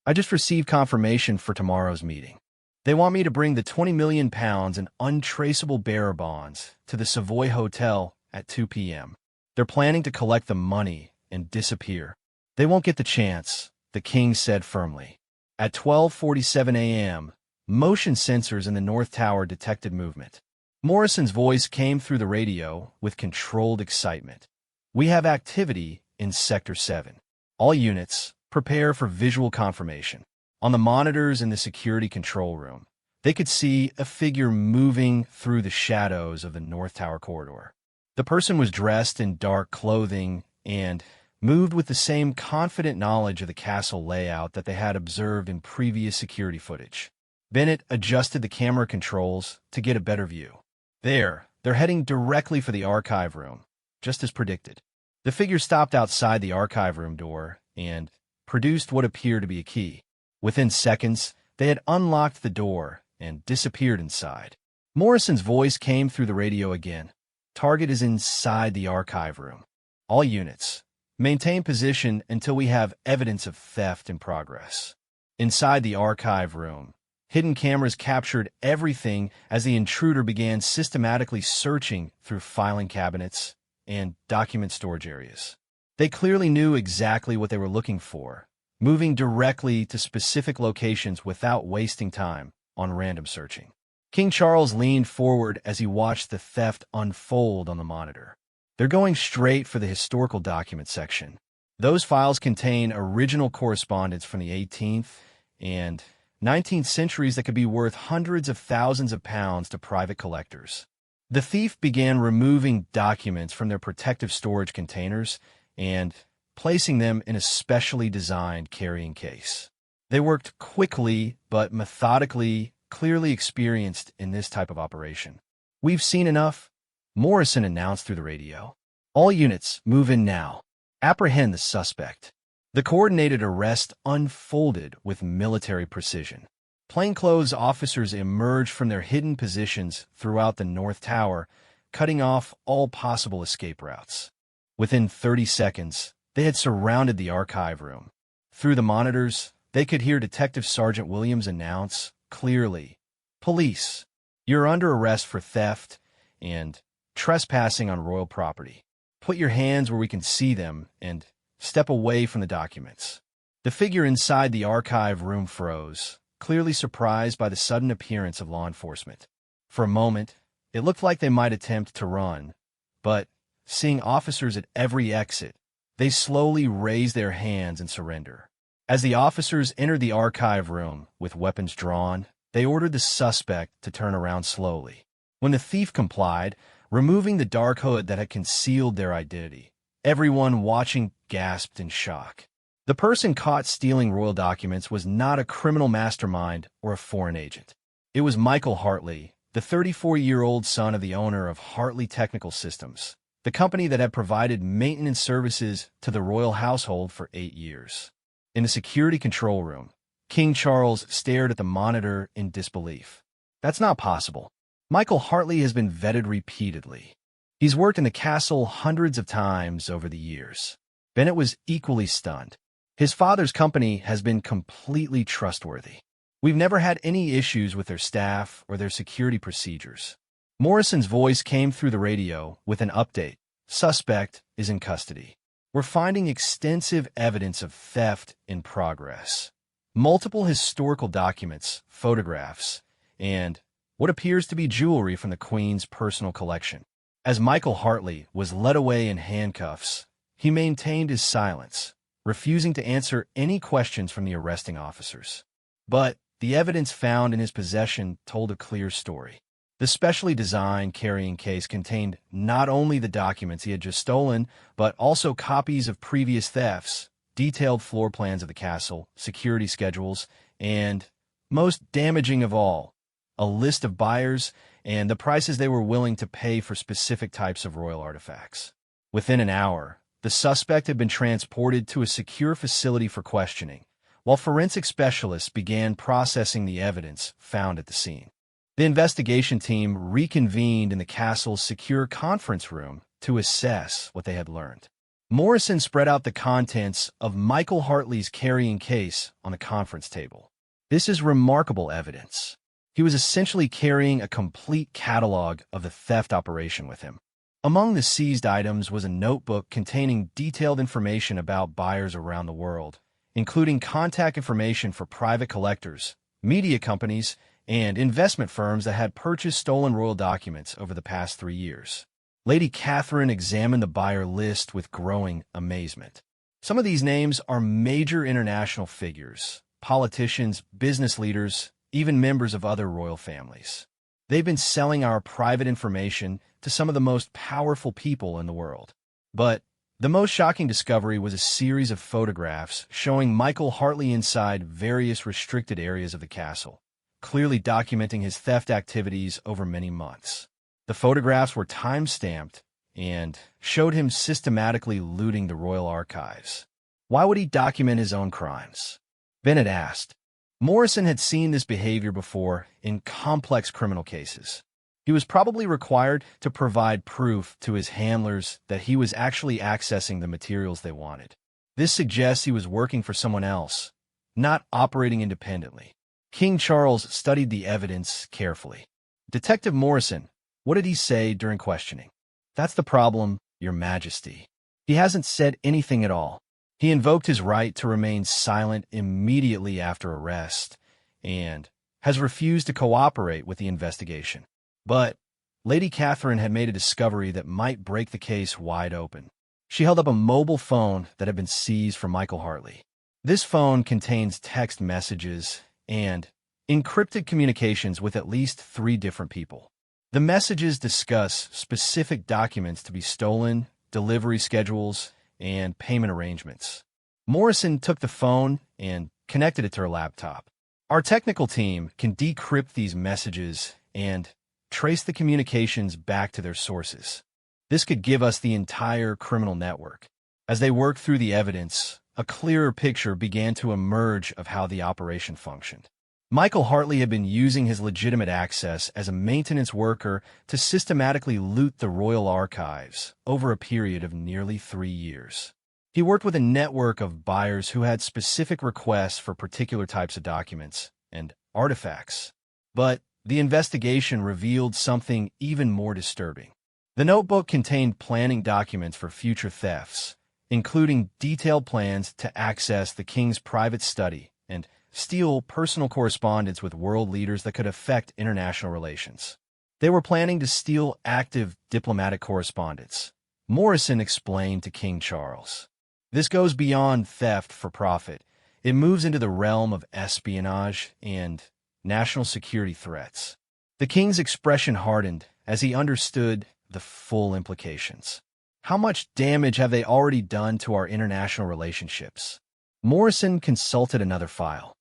I just received confirmation for tomorrow's meeting. They want me to bring the £20 million in untraceable bearer bonds to the Savoy Hotel at 2 p.m. They're planning to collect the money and disappear. They won't get the chance, the king said firmly. At 12:47 a.m., motion sensors in the North Tower detected movement. Morrison's voice came through the radio with controlled excitement. We have activity in Sector 7. All units, prepare for visual confirmation. On the monitors in the security control room, they could see a figure moving through the shadows of the North Tower corridor. The person was dressed in dark clothing and moved with the same confident knowledge of the castle layout that they had observed in previous security footage. Bennett adjusted the camera controls to get a better view. They're heading directly for the archive room, just as predicted. The figure stopped outside the archive room door and produced what appeared to be a key. Within seconds, they had unlocked the door and disappeared inside. Morrison's voice came through the radio again. Target is inside the archive room. All units, maintain position until we have evidence of theft in progress. Inside the archive room, hidden cameras captured everything as the intruder began systematically searching through filing cabinets and document storage areas. They clearly knew exactly what they were looking for, moving directly to specific locations without wasting time on random searching. King Charles leaned forward as he watched the theft unfold on the monitor. They're going straight for the historical document section. Those files contain original correspondence from the 18th and 19th centuries that could be worth hundreds of thousands of pounds to private collectors. The thief began removing documents from their protective storage containers and placing them in a specially designed carrying case. They worked quickly but methodically, clearly experienced in this type of operation. "We've seen enough," Morrison announced through the radio. "All units, move in now. Apprehend the suspect." The coordinated arrest unfolded with military precision. Plainclothes officers emerged from their hidden positions throughout the North Tower, cutting off all possible escape routes. Within 30 seconds, they had surrounded the archive room. Through the monitors, they could hear Detective Sergeant Williams announce clearly, "Police, you're under arrest for theft and trespassing on royal property. Put your hands where we can see them and step away from the documents." The figure inside the archive room froze, clearly surprised by the sudden appearance of law enforcement. For a moment, it looked like they might attempt to run, but seeing officers at every exit, they slowly raised their hands in surrender. As the officers entered the archive room with weapons drawn, they ordered the suspect to turn around slowly. When the thief complied, removing the dark hood that had concealed their identity, everyone watching gasped in shock. The person caught stealing royal documents was not a criminal mastermind or a foreign agent. It was Michael Hartley, the 34-year-old son of the owner of Hartley Technical Systems, the company that had provided maintenance services to the royal household for 8 years. In the security control room, King Charles stared at the monitor in disbelief. "That's not possible. Michael Hartley has been vetted repeatedly. He's worked in the castle hundreds of times over the years." Bennett was equally stunned. "His father's company has been completely trustworthy. We've never had any issues with their staff or their security procedures." Morrison's voice came through the radio with an update. "Suspect is in custody. We're finding extensive evidence of theft in progress. Multiple historical documents, photographs, and what appears to be jewelry from the Queen's personal collection." As Michael Hartley was led away in handcuffs, he maintained his silence, refusing to answer any questions from the arresting officers. But the evidence found in his possession told a clear story. The specially designed carrying case contained not only the documents he had just stolen, but also copies of previous thefts, detailed floor plans of the castle, security schedules, and, most damaging of all, a list of buyers and the prices they were willing to pay for specific types of royal artifacts. Within an hour, the suspect had been transported to a secure facility for questioning, while forensic specialists began processing the evidence found at the scene. The investigation team reconvened in the castle's secure conference room to assess what they had learned. Morrison spread out the contents of Michael Hartley's carrying case on the conference table. "This is remarkable evidence. He was essentially carrying a complete catalog of the theft operation with him. Among the seized items was a notebook containing detailed information about buyers around the world, including contact information for private collectors, media companies, and investment firms that had purchased stolen royal documents over the past 3 years. Lady Catherine examined the buyer list with growing amazement. Some of these names are major international figures, politicians, business leaders, even members of other royal families. They've been selling our private information to some of the most powerful people in the world." But the most shocking discovery was a series of photographs showing Michael Hartley inside various restricted areas of the castle, clearly documenting his theft activities over many months. The photographs were time-stamped and showed him systematically looting the royal archives. Why would he document his own crimes? Bennett asked. Morrison had seen this behavior before in complex criminal cases. He was probably required to provide proof to his handlers that he was actually accessing the materials they wanted. This suggests he was working for someone else, not operating independently. King Charles studied the evidence carefully. Detective Morrison, what did he say during questioning? That's the problem, Your Majesty. He hasn't said anything at all. He invoked his right to remain silent immediately after arrest and has refused to cooperate with the investigation. But Lady Catherine had made a discovery that might break the case wide open. She held up a mobile phone that had been seized from Michael Hartley. This phone contains text messages and encrypted communications with at least 3 different people. The messages discuss specific documents to be stolen, delivery schedules, and payment arrangements. Morrison took the phone and connected it to her laptop. Our technical team can decrypt these messages and trace the communications back to their sources. This could give us the entire criminal network. As they worked through the evidence, a clearer picture began to emerge of how the operation functioned. Michael Hartley had been using his legitimate access as a maintenance worker to systematically loot the royal archives over a period of nearly 3 years. He worked with a network of buyers who had specific requests for particular types of documents and artifacts. But the investigation revealed something even more disturbing. The notebook contained planning documents for future thefts, including detailed plans to access the king's private study and steal personal correspondence with world leaders that could affect international relations. They were planning to steal active diplomatic correspondence, Morrison explained to King Charles. This goes beyond theft for profit. It moves into the realm of espionage and national security threats. The king's expression hardened as he understood the full implications. How much damage have they already done to our international relationships? Morrison consulted another file.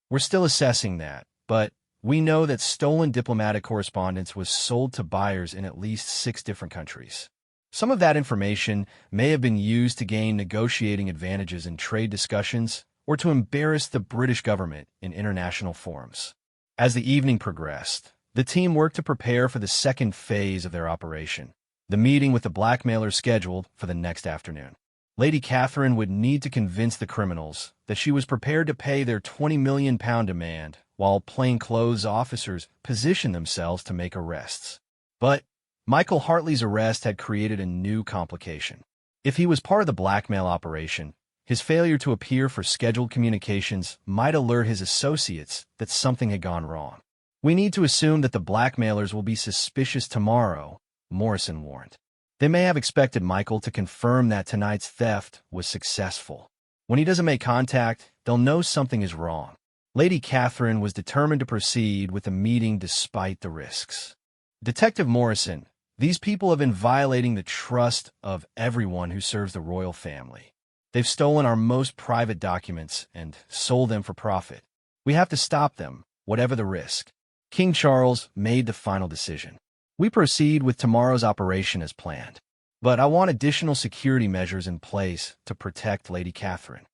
We're still assessing that, but we know that stolen diplomatic correspondence was sold to buyers in at least 6 different countries. Some of that information may have been used to gain negotiating advantages in trade discussions or to embarrass the British government in international forums. As the evening progressed, the team worked to prepare for the second phase of their operation, the meeting with the blackmailers scheduled for the next afternoon. Lady Catherine would need to convince the criminals that she was prepared to pay their £20 million demand while plainclothes officers positioned themselves to make arrests. But Michael Hartley's arrest had created a new complication. If he was part of the blackmail operation, his failure to appear for scheduled communications might alert his associates that something had gone wrong. We need to assume that the blackmailers will be suspicious tomorrow, Morrison warned. They may have expected Michael to confirm that tonight's theft was successful. When he doesn't make contact, they'll know something is wrong. Lady Catherine was determined to proceed with the meeting despite the risks. Detective Morrison, these people have been violating the trust of everyone who serves the royal family. They've stolen our most private documents and sold them for profit. We have to stop them, whatever the risk. King Charles made the final decision. We proceed with tomorrow's operation as planned, but I want additional security measures in place to protect Lady Catherine.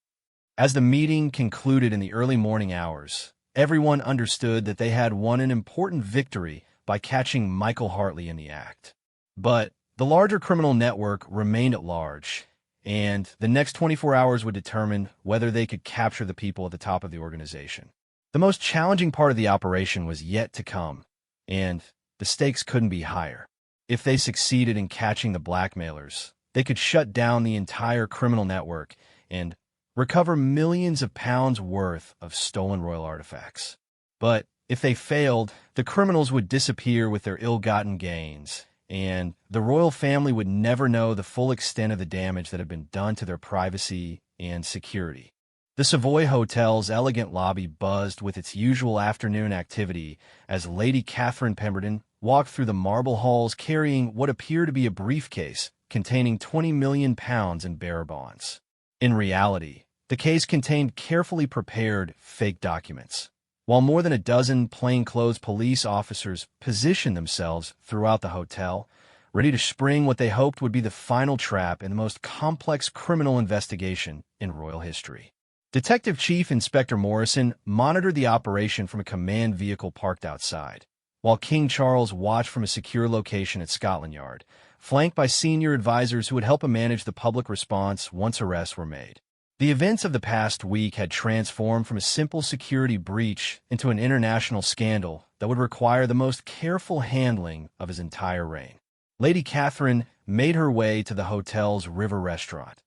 As the meeting concluded in the early morning hours, everyone understood that they had won an important victory by catching Michael Hartley in the act. But the larger criminal network remained at large, and the next 24 hours would determine whether they could capture the people at the top of the organization. The most challenging part of the operation was yet to come, and the stakes couldn't be higher. If they succeeded in catching the blackmailers, they could shut down the entire criminal network and recover millions of pounds worth of stolen royal artifacts. But if they failed, the criminals would disappear with their ill-gotten gains, and the royal family would never know the full extent of the damage that had been done to their privacy and security. The Savoy Hotel's elegant lobby buzzed with its usual afternoon activity as Lady Catherine Pemberton walked through the marble halls carrying what appeared to be a briefcase containing £20 million in bearer bonds. In reality, the case contained carefully prepared fake documents. While more than a dozen plainclothes police officers positioned themselves throughout the hotel, ready to spring what they hoped would be the final trap in the most complex criminal investigation in royal history. Detective Chief Inspector Morrison monitored the operation from a command vehicle parked outside, while King Charles watched from a secure location at Scotland Yard, flanked by senior advisors who would help him manage the public response once arrests were made. The events of the past week had transformed from a simple security breach into an international scandal that would require the most careful handling of his entire reign. Lady Catherine made her way to the hotel's River restaurant,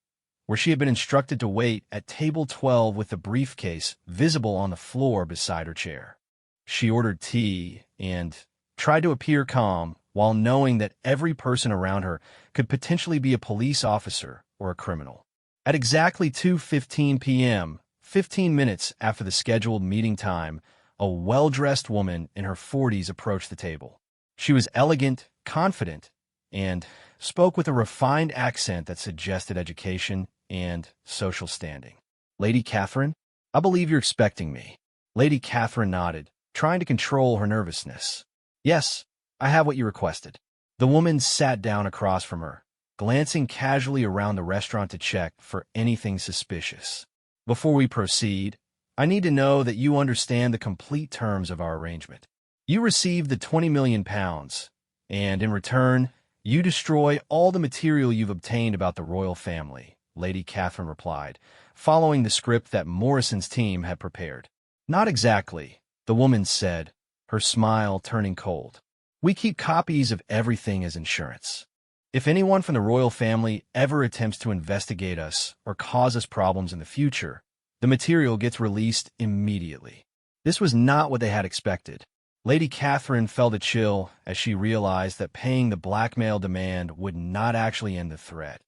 where she had been instructed to wait at table 12 with the briefcase visible on the floor beside her chair. She ordered tea and tried to appear calm while knowing that every person around her could potentially be a police officer or a criminal. At exactly 2:15 p.m., 15 minutes after the scheduled meeting time, a well-dressed woman in her 40s approached the table. She was elegant, confident, and spoke with a refined accent that suggested education and social standing. "Lady Catherine, I believe you're expecting me." Lady Catherine nodded, trying to control her nervousness. "Yes, I have what you requested." The woman sat down across from her, glancing casually around the restaurant to check for anything suspicious. "Before we proceed, I need to know that you understand the complete terms of our arrangement. You receive the 20 million pounds, and in return, you destroy all the material you've obtained about the royal family," Lady Catherine replied, following the script that Morrison's team had prepared. "Not exactly," the woman said, her smile turning cold. "We keep copies of everything as insurance. If anyone from the royal family ever attempts to investigate us or cause us problems in the future, the material gets released immediately." This was not what they had expected. Lady Catherine felt a chill as she realized that paying the blackmail demand would not actually end the threat.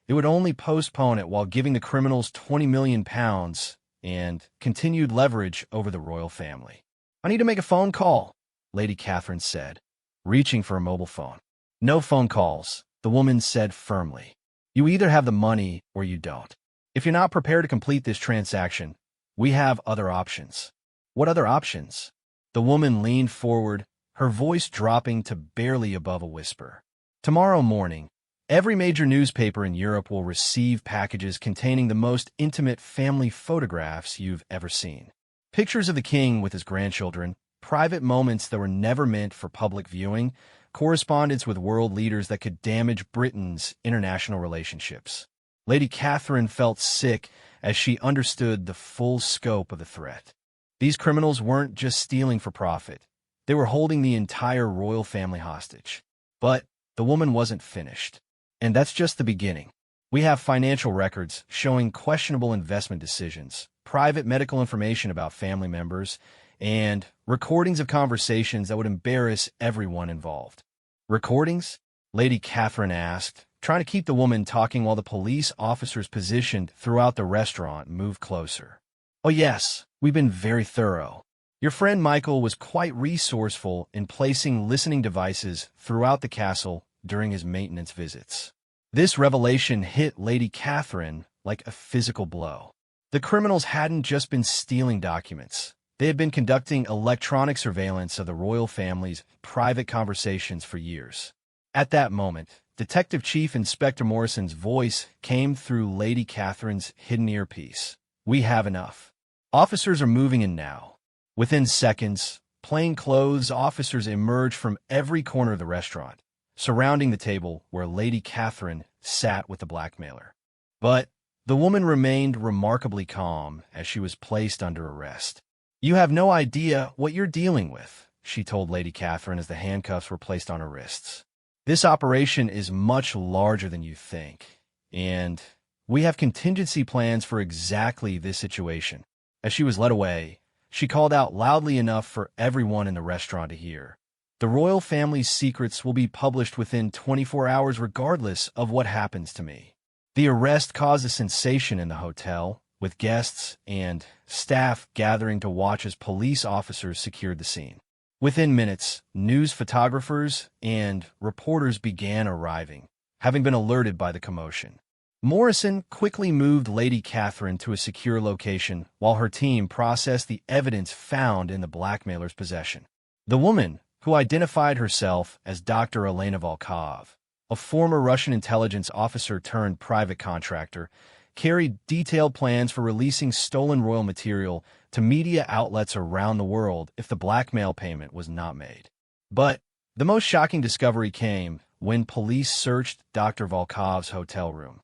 It would only postpone it while giving the criminals 20 million pounds and continued leverage over the royal family. "I need to make a phone call," Lady Catherine said, reaching for a mobile phone. "No phone calls," the woman said firmly. "You either have the money or you don't. If you're not prepared to complete this transaction, we have other options." "What other options?" The woman leaned forward, her voice dropping to barely above a whisper. "Tomorrow morning, every major newspaper in Europe will receive packages containing the most intimate family photographs you've ever seen. Pictures of the king with his grandchildren, private moments that were never meant for public viewing, correspondence with world leaders that could damage Britain's international relationships." Lady Catherine felt sick as she understood the full scope of the threat. These criminals weren't just stealing for profit. They were holding the entire royal family hostage. But the woman wasn't finished. "And that's just the beginning. We have financial records showing questionable investment decisions, private medical information about family members, and recordings of conversations that would embarrass everyone involved." "Recordings?" Lady Catherine asked, trying to keep the woman talking while the police officers positioned throughout the restaurant moved closer. "Oh yes, we've been very thorough. Your friend Michael was quite resourceful in placing listening devices throughout the castle during his maintenance visits." This revelation hit Lady Catherine like a physical blow. The criminals hadn't just been stealing documents. They had been conducting electronic surveillance of the royal family's private conversations for years. At that moment, Detective Chief Inspector Morrison's voice came through Lady Catherine's hidden earpiece. "We have enough. Officers are moving in now." Within seconds, plainclothes officers emerged from every corner of the restaurant, surrounding the table where Lady Catherine sat with the blackmailer. But the woman remained remarkably calm as she was placed under arrest. "You have no idea what you're dealing with," she told Lady Catherine as the handcuffs were placed on her wrists. "This operation is much larger than you think, and we have contingency plans for exactly this situation." As she was led away, she called out loudly enough for everyone in the restaurant to hear. "The royal family's secrets will be published within 24 hours regardless of what happens to me." The arrest caused a sensation in the hotel, with guests and staff gathering to watch as police officers secured the scene. Within minutes, news photographers and reporters began arriving, having been alerted by the commotion. Morrison quickly moved Lady Catherine to a secure location while her team processed the evidence found in the blackmailer's possession. The woman, who identified herself as Dr. Elena Volkov, a former Russian intelligence officer turned private contractor, carried detailed plans for releasing stolen royal material to media outlets around the world if the blackmail payment was not made. But the most shocking discovery came when police searched Dr. Volkov's hotel room.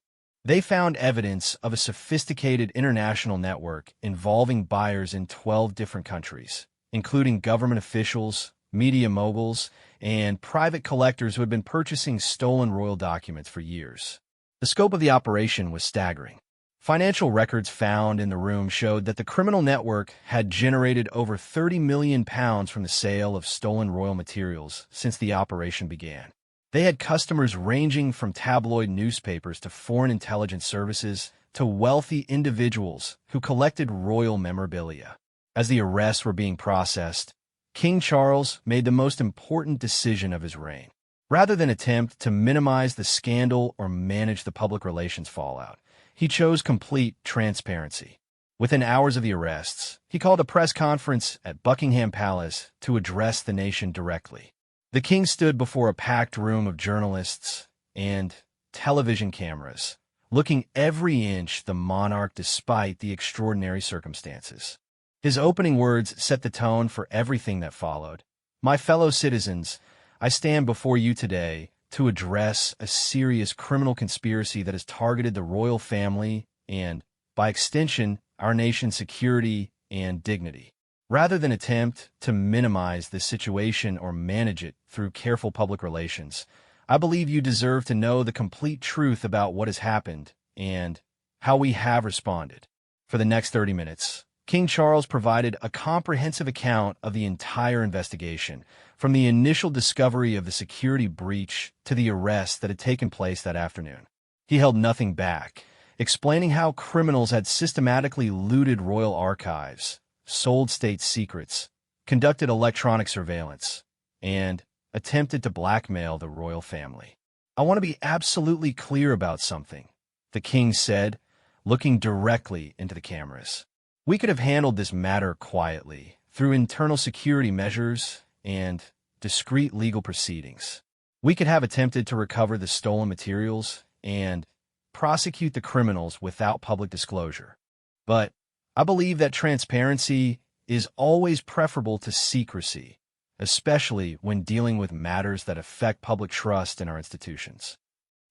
They found evidence of a sophisticated international network involving buyers in 12 different countries, including government officials, media moguls, and private collectors who had been purchasing stolen royal documents for years. The scope of the operation was staggering. Financial records found in the room showed that the criminal network had generated over £30 million from the sale of stolen royal materials since the operation began. They had customers ranging from tabloid newspapers to foreign intelligence services to wealthy individuals who collected royal memorabilia. As the arrests were being processed, King Charles made the most important decision of his reign. Rather than attempt to minimize the scandal or manage the public relations fallout, he chose complete transparency. Within hours of the arrests, he called a press conference at Buckingham Palace to address the nation directly. The king stood before a packed room of journalists and television cameras, looking every inch the monarch despite the extraordinary circumstances. His opening words set the tone for everything that followed. "My fellow citizens, I stand before you today to address a serious criminal conspiracy that has targeted the royal family and, by extension, our nation's security and dignity. Rather than attempt to minimize this situation or manage it through careful public relations, I believe you deserve to know the complete truth about what has happened and how we have responded." For the next 30 minutes, King Charles provided a comprehensive account of the entire investigation, from the initial discovery of the security breach to the arrest that had taken place that afternoon. He held nothing back, explaining how criminals had systematically looted royal archives, sold state secrets, conducted electronic surveillance, and attempted to blackmail the royal family. "I want to be absolutely clear about something," the king said, looking directly into the cameras. "We could have handled this matter quietly, through internal security measures and discreet legal proceedings. We could have attempted to recover the stolen materials and prosecute the criminals without public disclosure. But I believe that transparency is always preferable to secrecy, especially when dealing with matters that affect public trust in our institutions."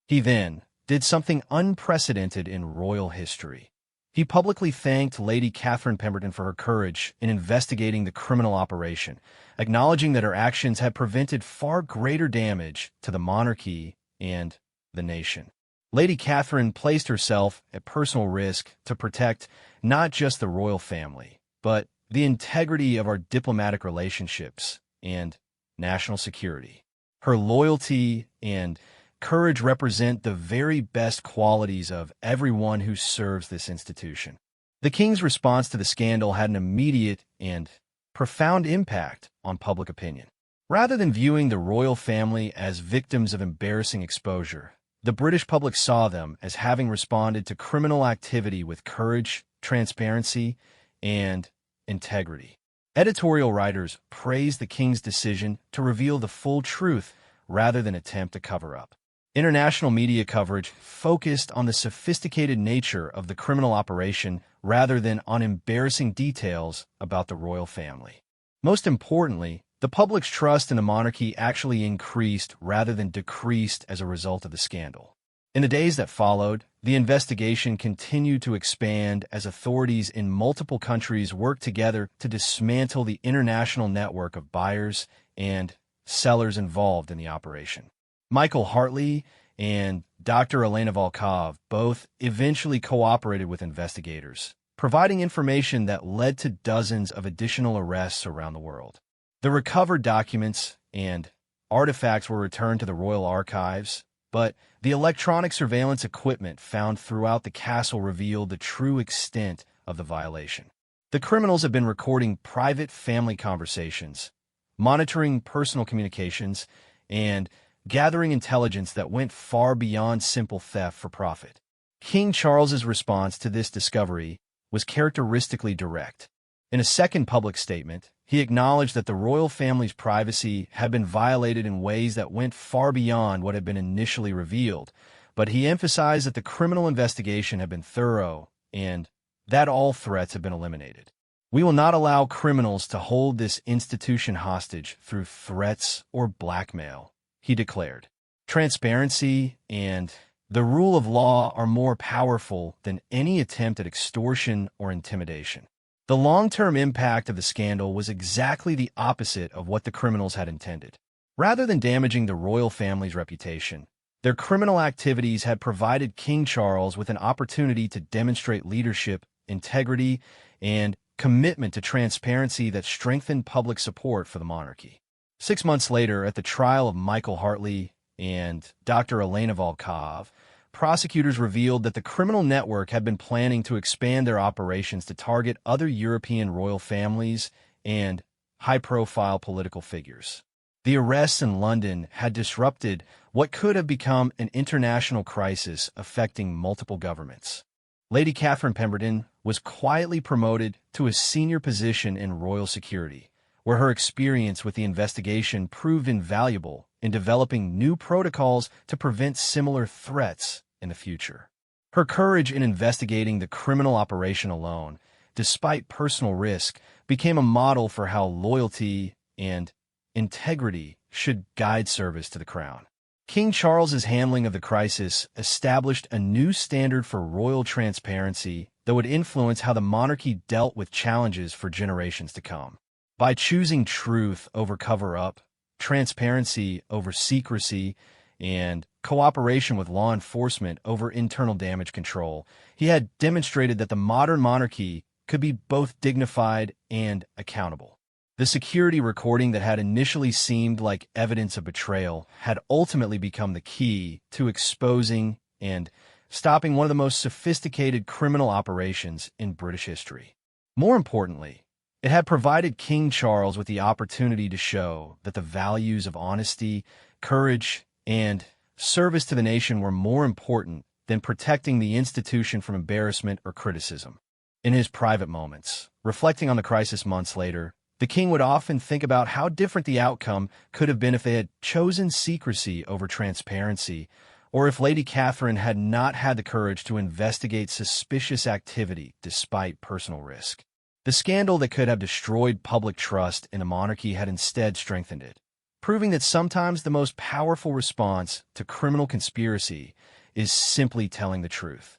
He then did something unprecedented in royal history. He publicly thanked Lady Catherine Pemberton for her courage in investigating the criminal operation, acknowledging that her actions had prevented far greater damage to the monarchy and the nation. Lady Catherine placed herself at personal risk to protect not just the royal family, but the integrity of our diplomatic relationships and national security. Her loyalty and courage represent the very best qualities of everyone who serves this institution. The king's response to the scandal had an immediate and profound impact on public opinion. Rather than viewing the royal family as victims of embarrassing exposure, the British public saw them as having responded to criminal activity with courage, transparency, and integrity. Editorial writers praised the king's decision to reveal the full truth rather than attempt to cover up. International media coverage focused on the sophisticated nature of the criminal operation rather than on embarrassing details about the royal family. Most importantly, the public's trust in the monarchy actually increased rather than decreased as a result of the scandal. In the days that followed, the investigation continued to expand as authorities in multiple countries worked together to dismantle the international network of buyers and sellers involved in the operation. Michael Hartley and Dr. Elena Volkov both eventually cooperated with investigators, providing information that led to dozens of additional arrests around the world. The recovered documents and artifacts were returned to the royal archives, but the electronic surveillance equipment found throughout the castle revealed the true extent of the violation. The criminals had been recording private family conversations, monitoring personal communications, and gathering intelligence that went far beyond simple theft for profit. King Charles's response to this discovery was characteristically direct. In a second public statement, he acknowledged that the royal family's privacy had been violated in ways that went far beyond what had been initially revealed, but he emphasized that the criminal investigation had been thorough and that all threats had been eliminated. "We will not allow criminals to hold this institution hostage through threats or blackmail," he declared. Transparency and the rule of law are more powerful than any attempt at extortion or intimidation. The long-term impact of the scandal was exactly the opposite of what the criminals had intended. Rather than damaging the royal family's reputation, their criminal activities had provided King Charles with an opportunity to demonstrate leadership, integrity, and commitment to transparency that strengthened public support for the monarchy. 6 months later, at the trial of Michael Hartley and Dr. Elena Volkov, prosecutors revealed that the criminal network had been planning to expand their operations to target other European royal families and high-profile political figures. The arrests in London had disrupted what could have become an international crisis affecting multiple governments. Lady Catherine Pemberton was quietly promoted to a senior position in royal security, where her experience with the investigation proved invaluable in developing new protocols to prevent similar threats in the future. Her courage in investigating the criminal operation alone, despite personal risk, became a model for how loyalty and integrity should guide service to the crown. King Charles's handling of the crisis established a new standard for royal transparency that would influence how the monarchy dealt with challenges for generations to come. By choosing truth over cover-up, transparency over secrecy, and cooperation with law enforcement over internal damage control, he had demonstrated that the modern monarchy could be both dignified and accountable. The security recording that had initially seemed like evidence of betrayal had ultimately become the key to exposing and stopping one of the most sophisticated criminal operations in British history. More importantly, it had provided King Charles with the opportunity to show that the values of honesty, courage, and service to the nation were more important than protecting the institution from embarrassment or criticism. In his private moments, reflecting on the crisis months later, the king would often think about how different the outcome could have been if they had chosen secrecy over transparency, or if Lady Catherine had not had the courage to investigate suspicious activity despite personal risk. The scandal that could have destroyed public trust in a monarchy had instead strengthened it, proving that sometimes the most powerful response to criminal conspiracy is simply telling the truth.